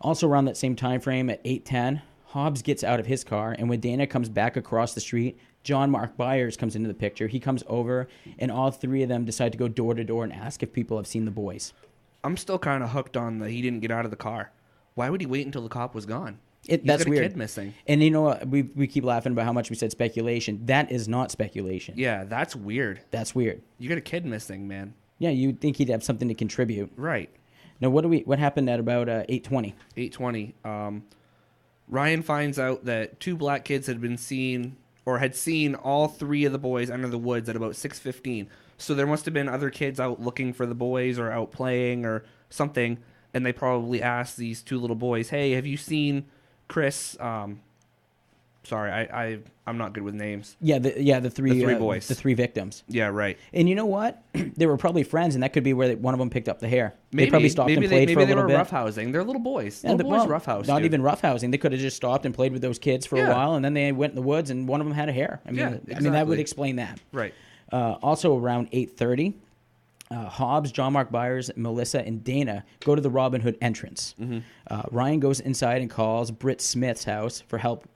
Also around that same time frame at 8:10, Hobbs gets out of his car, and when Dana comes back across the street, John Mark Byers comes into the picture. He comes over, and all three of them decide to go door to door and ask if people have seen the boys. I'm still kind of hooked on that he didn't get out of the car. Why would he wait until the cop was gone? That's got a weird. Kid missing. And you know what? We keep laughing about how much we said speculation. That is not speculation. Yeah, that's weird. That's weird. You got a kid missing, man. Yeah, you'd think he'd have something to contribute. Right. Now, what happened at about 8:20? 8:20. Ryan finds out that two black kids had seen all three of the boys enter the woods at about 6:15. So there must have been other kids out looking for the boys or out playing or something, and they probably asked these two little boys, "Hey, have you seen Chris?" Sorry, I'm not good with names. Yeah, the three boys, the three victims. Yeah, right. And you know what? They were probably friends, and that could be where one of them picked up the hair. Maybe, they probably stopped and played for a little bit. Maybe they were roughhousing. They're little boys. Little boys roughhouse. Not even roughhousing. They could have just stopped and played with those kids for a while, and then they went in the woods, and one of them had a hair. I mean, that would explain that. Right. Also around 8:30, Hobbs, John Mark Byers, Melissa, and Dana go to the Robin Hood entrance. Mm-hmm. Ryan goes inside and calls Britt Smith's house for help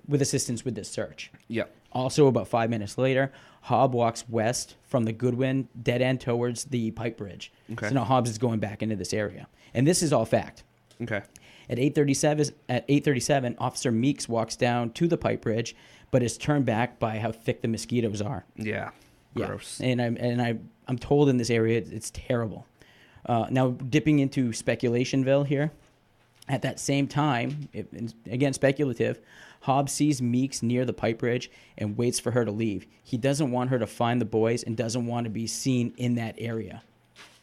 with assistance with this search. Yep. Also, about 5 minutes later, Hobbs walks west from the Goodwin dead end towards the pipe bridge. Okay. So now Hobbs is going back into this area. And this is all fact. Okay. At 8:37, Officer Meeks walks down to the pipe bridge, but is turned back by how thick the mosquitoes are. Yeah. Gross. Yeah. And I'm told in this area it's terrible. Now, dipping into speculationville here, at that same time, again speculative, Hobbs sees Meeks near the pipe bridge and waits for her to leave. He doesn't want her to find the boys and doesn't want to be seen in that area.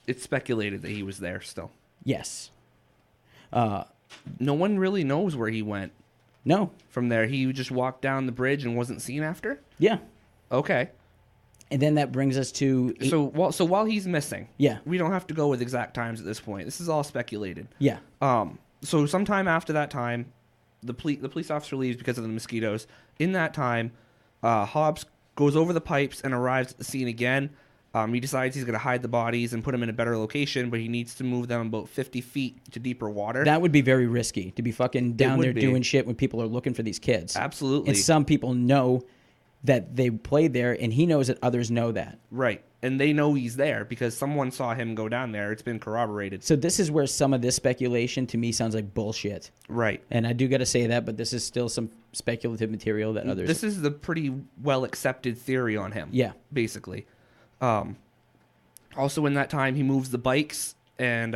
It's speculated that he was there still. Yes. No one really knows where he went. No. From there, he just walked down the bridge and wasn't seen after? Yeah. Okay. And then that brings us to... So while he's missing, yeah, we don't have to go with exact times at this point. This is all speculated. Yeah. So sometime after that time, the police officer leaves because of the mosquitoes. In that time, Hobbs goes over the pipes and arrives at the scene again. He decides he's going to hide the bodies and put them in a better location, but he needs to move them about 50 feet to deeper water. That would be very risky, to be fucking down there doing shit when people are looking for these kids. Absolutely. And some people know that they played there, and he knows that others know that. Right. And they know he's there because someone saw him go down there. It's been corroborated. So this is where some of this speculation to me sounds like bullshit. Right. And I do got to say that, but this is still some speculative material that others... This is the pretty well-accepted theory on him. Yeah. Basically. Also in that time, he moves the bikes and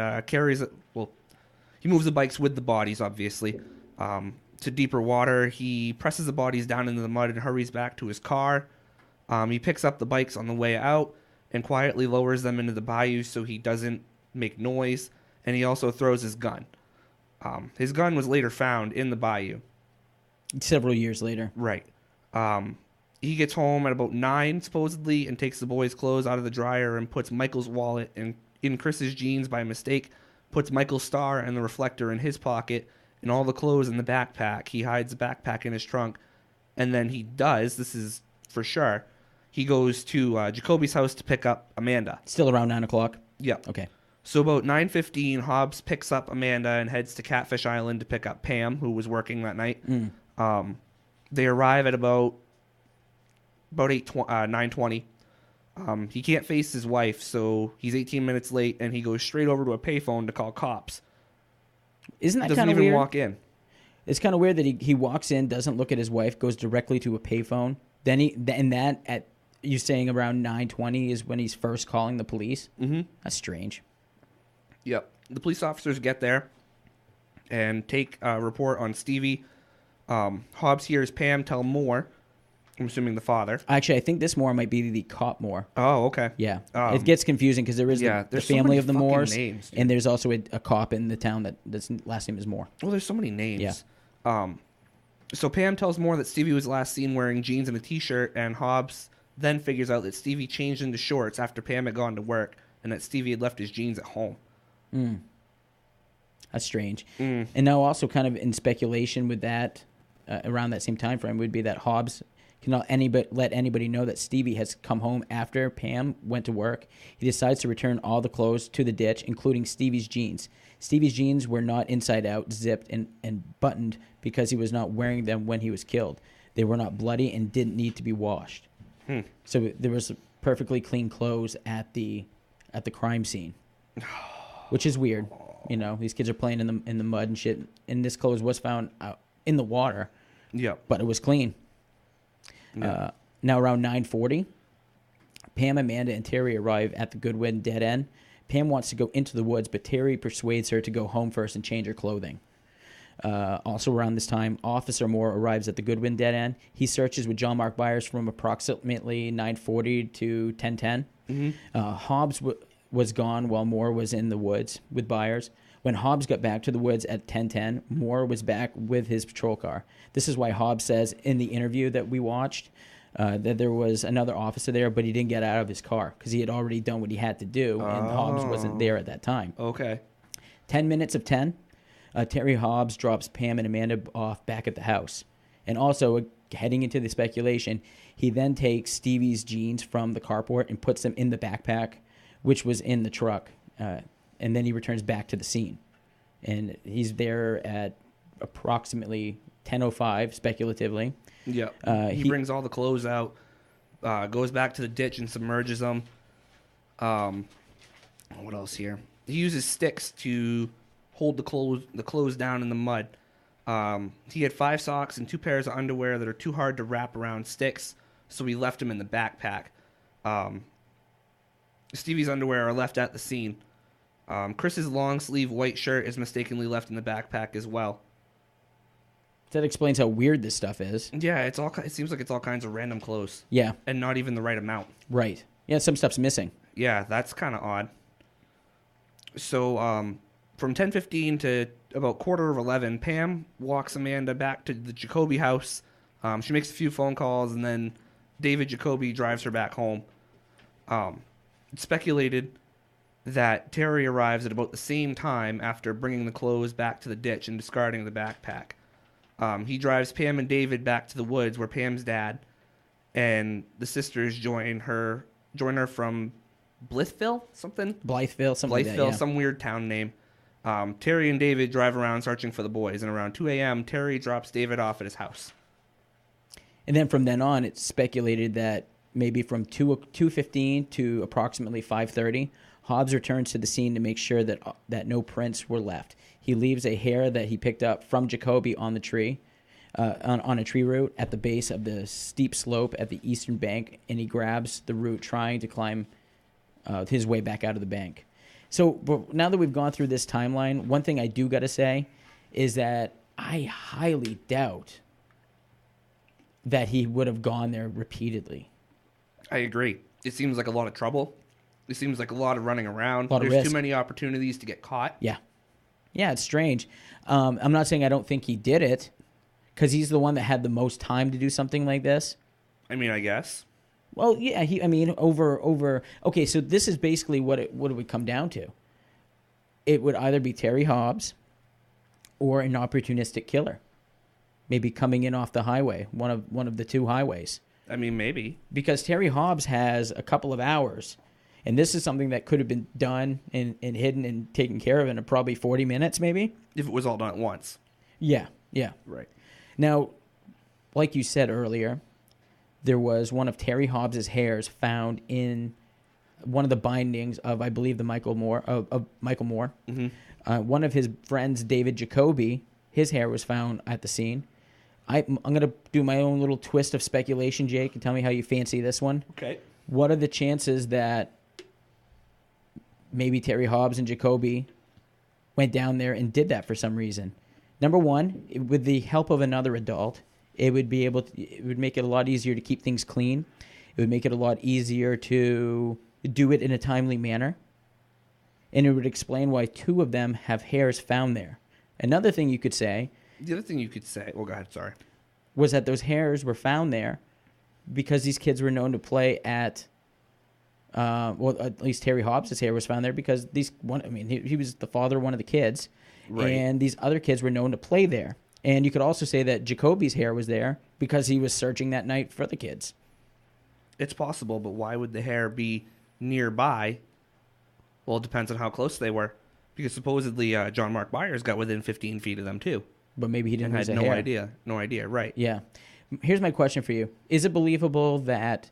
he moves the bikes with the bodies, obviously, to deeper water. He presses the bodies down into the mud and hurries back to his car. He picks up the bikes on the way out and quietly lowers them into the bayou so he doesn't make noise, and he also throws his gun. His gun was later found in the bayou. Several years later. Right. He gets home at about 9, supposedly, and takes the boys' clothes out of the dryer and puts Michael's wallet in Chris's jeans by mistake, puts Michael's star and the reflector in his pocket, and all the clothes in the backpack. He hides the backpack in his trunk, and then this is for sure, he goes to Jacoby's house to pick up Amanda. Still around 9 o'clock? Yeah. Okay. So about 9:15, Hobbs picks up Amanda and heads to Catfish Island to pick up Pam, who was working that night. They arrive at about 9:20. He can't face his wife, so he's 18 minutes late, and he goes straight over to a payphone to call cops. Isn't that kind Doesn't of even weird? walk in. It's kind of weird that he walks in, doesn't look at his wife, goes directly to a payphone. Then you're saying around 9:20 is when he's first calling the police? Mm-hmm. That's strange. Yep. The police officers get there and take a report on Stevie. Hobbs hears Pam tell Moore, I'm assuming the father. Actually, I think this Moore might be the cop Moore. Oh, okay. Yeah. It gets confusing because there is the there's so family many of the fucking Moores, names, dude. and there's also a cop in the town that's last name is Moore. Well, there's so many names. Yeah. So Pam tells Moore that Stevie was last seen wearing jeans and a T-shirt, and Hobbs then figures out that Stevie changed into shorts after Pam had gone to work, and that Stevie had left his jeans at home. That's strange. And now also kind of in speculation with that, around that same time frame, would be that Hobbs cannot let anybody know that Stevie has come home after Pam went to work. He decides to return all the clothes to the ditch, including Stevie's jeans. Stevie's jeans were not inside out, zipped, and buttoned because he was not wearing them when he was killed. They were not bloody and didn't need to be washed. So there was perfectly clean clothes at the crime scene, which is weird. You know, these kids are playing in the mud and shit, and this clothes was found out in the water. Yeah. But it was clean. Yeah. Now around 9:40, Pam, Amanda, and Terry arrive at the Goodwin dead end. Pam wants to go into the woods, but Terry persuades her to go home first and change her clothing. Also around this time, Officer Moore arrives at the Goodwin dead end. He searches with John Mark Byers from approximately 9:40 to 10:10. Hobbs was gone while Moore was in the woods with Byers. When Hobbs got back to the woods at 10:10, Moore was back with his patrol car. This is why Hobbs says in the interview that we watched that there was another officer there, but he didn't get out of his car because he had already done what he had to do, and Hobbs wasn't there at that time. Okay. 10 minutes of 10, Terry Hobbs drops Pam and Amanda off back at the house. And also, heading into the speculation, he then takes Stevie's jeans from the carport and puts them in the backpack, which was in the truck. And then he returns back to the scene. And he's there at approximately 10:05, speculatively. Yeah. He brings all the clothes out, goes back to the ditch and submerges them. What else here? He uses sticks to hold the clothes down in the mud. He had 5 socks and 2 pairs of underwear that are too hard to wrap around sticks, so he left them in the backpack. Stevie's underwear are left at the scene. Chris's long sleeve white shirt is mistakenly left in the backpack as well. That explains how weird this stuff is. Yeah, it seems like it's all kinds of random clothes. Yeah. And not even the right amount. Right. Yeah, some stuff's missing. Yeah, that's kind of odd. So, from 10:15 to about 11:15, Pam walks Amanda back to the Jacoby house. She makes a few phone calls, and then David Jacoby drives her back home. It's speculated that Terry arrives at about the same time after bringing the clothes back to the ditch and discarding the backpack. He drives Pam and David back to the woods where Pam's dad and the sisters join her from Blytheville, something? Blytheville, something like that, Blytheville, yeah. some weird town name. Terry and David drive around searching for the boys, and around 2 a.m., Terry drops David off at his house. And then from then on, it's speculated that maybe from 2:15 to approximately 5:30, Hobbs returns to the scene to make sure that no prints were left. He leaves a hair that he picked up from Jacoby on the tree, on a tree root at the base of the steep slope at the eastern bank, and he grabs the root trying to climb his way back out of the bank. So now that we've gone through this timeline, one thing I do got to say is that I highly doubt that he would have gone there repeatedly. I agree. It seems like a lot of trouble. It seems like a lot of running around. Lot of There's risk. too many opportunities to get caught. Yeah. Yeah, it's strange. I'm not saying I don't think he did it, because he's the one that had the most time to do something like this. I mean, I guess. Well, yeah, over. Okay, so this is basically what it would come down to. It would either be Terry Hobbs or an opportunistic killer, maybe coming in off the highway, one of the two highways. I mean, maybe. Because Terry Hobbs has a couple of hours, and this is something that could have been done and hidden and taken care of in probably 40 minutes, maybe. If it was all done at once. Yeah. Right. Now, like you said earlier, there was one of Terry Hobbs's hairs found in one of the bindings of, I believe, Michael Moore. Mm-hmm. One of his friends, David Jacoby, his hair was found at the scene. I'm going to do my own little twist of speculation, Jake, and tell me how you fancy this one. Okay. What are the chances that maybe Terry Hobbs and Jacoby went down there and did that for some reason? Number one, with the help of another adult, it would make it a lot easier to keep things clean. It would make it a lot easier to do it in a timely manner. And it would explain why two of them have hairs found there. Another thing you could say... The other thing you could say... Well, go ahead, sorry. ...was that those hairs were found there because these kids were known to play at... at least Terry Hobbs' hair was found there because he was the father of one of the kids. Right. And these other kids were known to play there. And you could also say that Jacoby's hair was there because he was searching that night for the kids. It's possible, but why would the hair be nearby? Well, it depends on how close they were. Because supposedly John Mark Byers got within 15 feet of them, too. But maybe he didn't and had no idea. No idea, right. Yeah. Here's my question for you. Is it believable that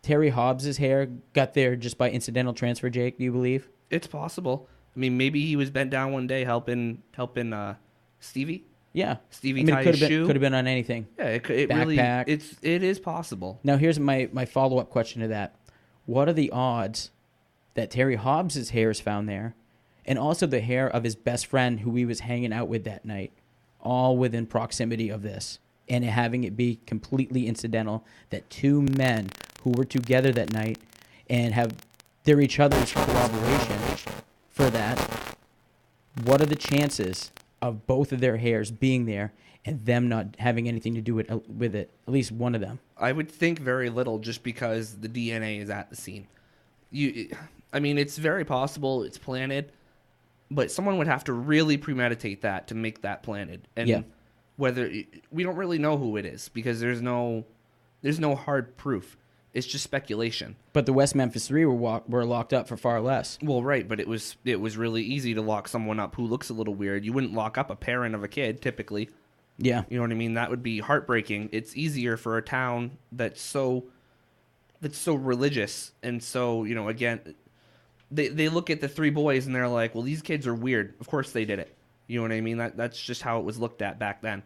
Terry Hobbs' hair got there just by incidental transfer, Jake, do you believe? It's possible. I mean, maybe he was bent down one day helping Stevie. Yeah. Stevie tie his shoe. Could have been on anything. Yeah, it Backpack. really, it is possible. Now, here's my follow-up question to that. What are the odds that Terry Hobbs' hair is found there, and also the hair of his best friend who he was hanging out with that night, all within proximity of this, and having it be completely incidental that two men who were together that night and they're each other's corroboration for that, what are the chances of both of their hairs being there and them not having anything to do with it, at least one of them? I would think very little just because the DNA is at the scene. I mean, it's very possible it's planted, but someone would have to really premeditate that to make that planted. And whether we don't really know who it is because there's no hard proof. It's just speculation. But the West Memphis 3 were locked up for far less. Well, right, but it was really easy to lock someone up who looks a little weird. You wouldn't lock up a parent of a kid typically. Yeah. You know what I mean? That would be heartbreaking. It's easier for a town that's so religious and so, again, they look at the three boys and they're like, well, these kids are weird. Of course they did it. You know what I mean? That's just how it was looked at back then.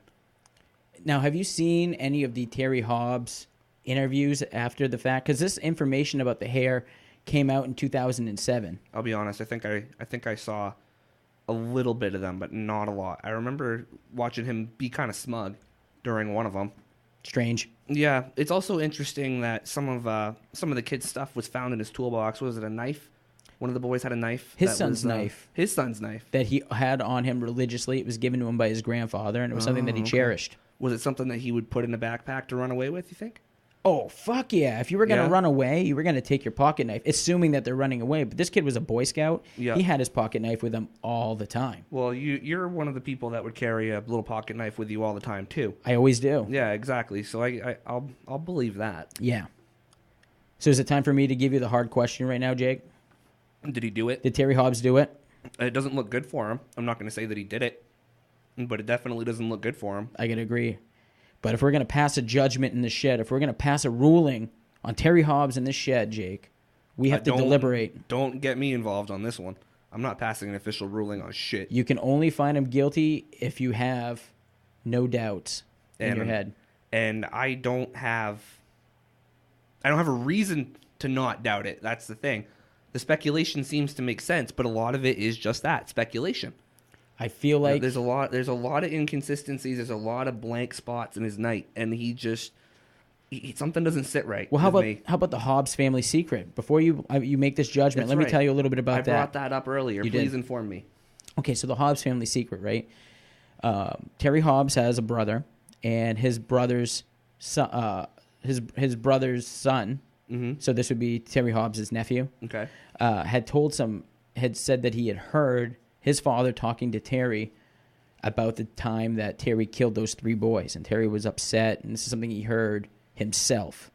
Now, have you seen any of the Terry Hobbs interviews after the fact? Because this information about the hair came out in 2007. I'll be honest. I think I saw a little bit of them, but not a lot. I remember watching him be kind of smug during one of them. Strange. Yeah, it's also interesting that some of the kids' stuff was found in his toolbox. Was it a knife? One of the boys had a knife. His son's knife. His son's knife. That he had on him religiously. It was given to him by his grandfather, and it was something that he cherished. Was it something that he would put in a backpack to run away with, you think? Oh, fuck yeah. If you were going to run away, you were going to take your pocket knife, assuming that they're running away. But this kid was a Boy Scout. Yeah. He had his pocket knife with him all the time. Well, you're one of the people that would carry a little pocket knife with you all the time, too. I always do. Yeah, exactly. So I'll believe that. Yeah. So is it time for me to give you the hard question right now, Jake? Did he do it? Did Terry Hobbs do it? It doesn't look good for him. I'm not going to say that he did it, but it definitely doesn't look good for him. I can agree. But if we're going to pass a judgment in the shed, if we're going to pass a ruling on Terry Hobbs in this shed, Jake, we have to deliberate. Don't get me involved on this one. I'm not passing an official ruling on shit. You can only find him guilty if you have no doubts in your head. And I don't have a reason to not doubt it. That's the thing. The speculation seems to make sense, but a lot of it is just that, speculation. I feel like there's a lot of inconsistencies, there's a lot of blank spots in his night, and he just Something doesn't sit right. Well, with me. how about the Hobbs family secret? Before you make this judgment, That's let me right. tell you a little bit about I that. brought that up earlier. You Please did. inform me. Okay, so the Hobbs family secret, right? Terry Hobbs has a brother, and his brother's son, his brother's son. Mm-hmm. So this would be Terry Hobbs' nephew. Okay. Had said that he had heard his father talking to Terry about the time that Terry killed those 3 boys, and Terry was upset, and this is something he heard himself.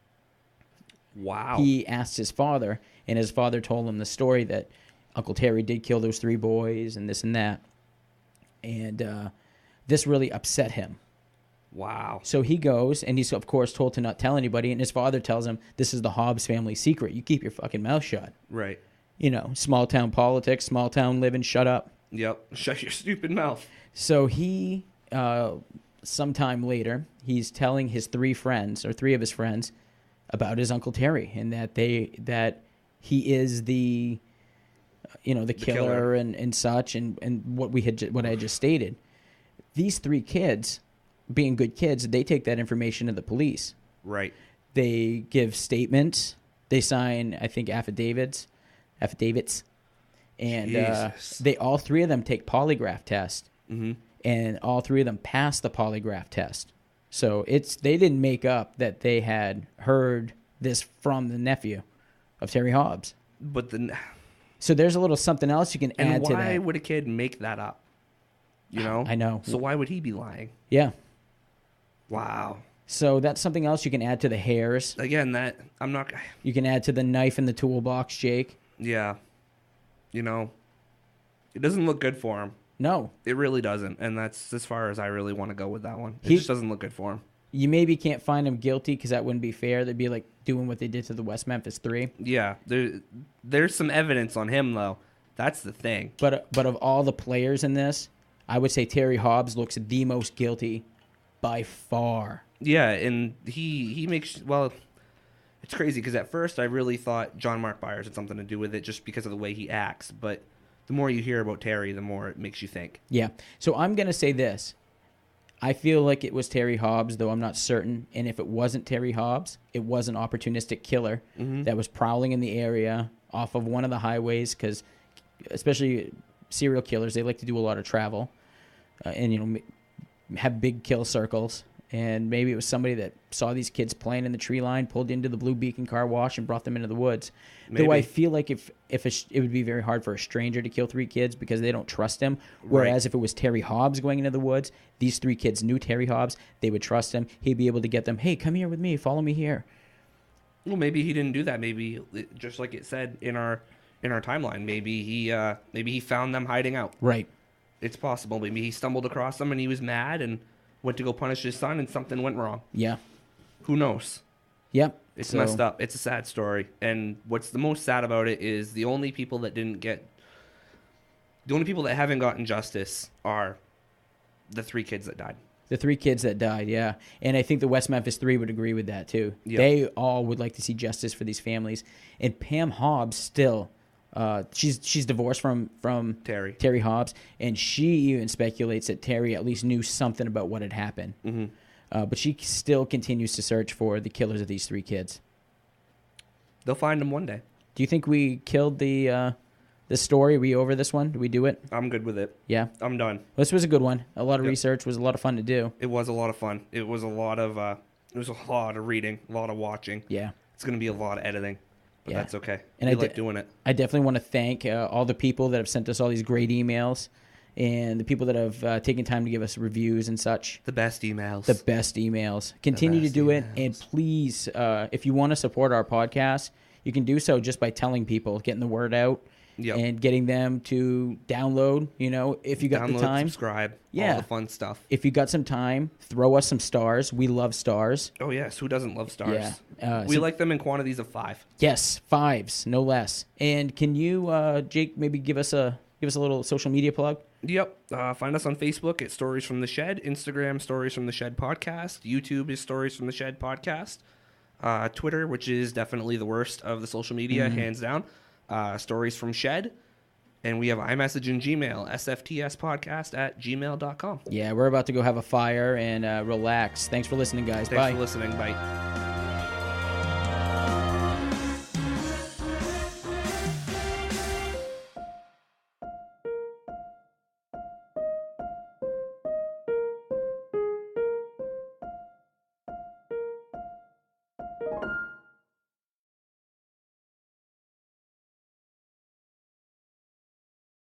Wow. He asked his father, and his father told him the story that Uncle Terry did kill those 3 boys and this and that. And this really upset him. Wow. So he goes, and he's, of course, told to not tell anybody, and his father tells him, this is the Hobbs family secret. You keep your fucking mouth shut. Right. You know, small-town politics, small-town living, shut up. Yep. Shut your stupid mouth. So he, sometime later, he's telling his 3 friends, or 3 of his friends, about his Uncle Terry, and that he is the killer and such, and what I had just stated. These 3 kids, being good kids, they take that information to the police. Right. They give statements. They sign, I think, affidavits, and they all 3 of them take polygraph tests, Mm-hmm. and all 3 of them pass the polygraph test. So they didn't make up that they had heard this from the nephew of Terry Hobbs. But So there's a little something else you can add to that. Why would a kid make that up? You know? I know. So why would he be lying? Yeah. Wow. So that's something else you can add to the hairs. Again, I'm not. You can add to the knife in the toolbox, Jake. Yeah. You know, it doesn't look good for him. No. It really doesn't. And that's as far as I really want to go with that one. It He- just doesn't look good for him. You maybe can't find him guilty because that wouldn't be fair. They'd be like doing what they did to the West Memphis 3. Yeah. There's some evidence on him, though. That's the thing. But of all the players in this, I would say Terry Hobbs looks the most guilty by far. Yeah, and he makes, well, it's crazy because at first I really thought John Mark Byers had something to do with it just because of the way he acts. But the more you hear about Terry, the more it makes you think. Yeah. So I'm going to say this. I feel like it was Terry Hobbs, though I'm not certain. And if it wasn't Terry Hobbs, it was an opportunistic killer that was prowling in the area off of one of the highways, because especially serial killers, they like to do a lot of travel and, have big kill circles. And maybe it was somebody that saw these kids playing in the tree line, pulled into the Blue Beacon car wash, and brought them into the woods. Maybe. Though I feel like it would be very hard for a stranger to kill 3 kids because they don't trust him. Whereas if it was Terry Hobbs going into the woods, these 3 kids knew Terry Hobbs. They would trust him. He'd be able to get them, hey, come here with me. Follow me here. Well, maybe he didn't do that. Maybe, just like it said in our timeline, maybe he found them hiding out. Right. It's possible. Maybe he stumbled across them and he was mad and went to go punish his son and something went wrong. Yeah. Who knows? Yep. It's messed up. It's a sad story. And what's the most sad about it is the only people that haven't gotten justice are the 3 kids that died. The 3 kids that died, yeah. And I think the West Memphis 3 would agree with that, too. Yep. They all would like to see justice for these families. And Pam Hobbs still, she's divorced from Terry Hobbs, and she even speculates that Terry at least knew something about what had happened. Mm-hmm. But she still continues to search for the killers of these 3 kids. They'll find them one day. Do you think we killed the story? Are we over this one? Did we do it? I'm good with it. Yeah? I'm done. This was a good one. A lot of Yep. research. Was a lot of fun to do. It was a lot of fun. It was a lot of reading, a lot of watching. Yeah. It's going to be a lot of editing, but Yeah. that's okay. And I I like doing it. I definitely want to thank all the people that have sent us all these great emails, and the people that have taken time to give us reviews and such. The best emails. The best emails. Continue to best do it, emails. and please, if you want to support our podcast, you can do so just by telling people, getting the word out, Yep. and getting them to download. If you got the time, subscribe, Yeah. all the fun stuff. if you got some time, throw us some stars. We love stars. Oh yes, who doesn't love stars? Yeah. We like them in quantities of 5. Yes, 5s, no less. And can you, Jake, maybe give us a little social media plug? Yep. Find us on Facebook at Stories from the Shed, Instagram Stories from the Shed Podcast, YouTube is Stories from the Shed Podcast, Twitter, which is definitely the worst of the social media, hands down, Stories from Shed, and we have iMessage and Gmail, sftspodcast at gmail.com. Yeah, we're about to go have a fire and relax. Thanks for listening, guys. Thanks Bye. for listening. Bye.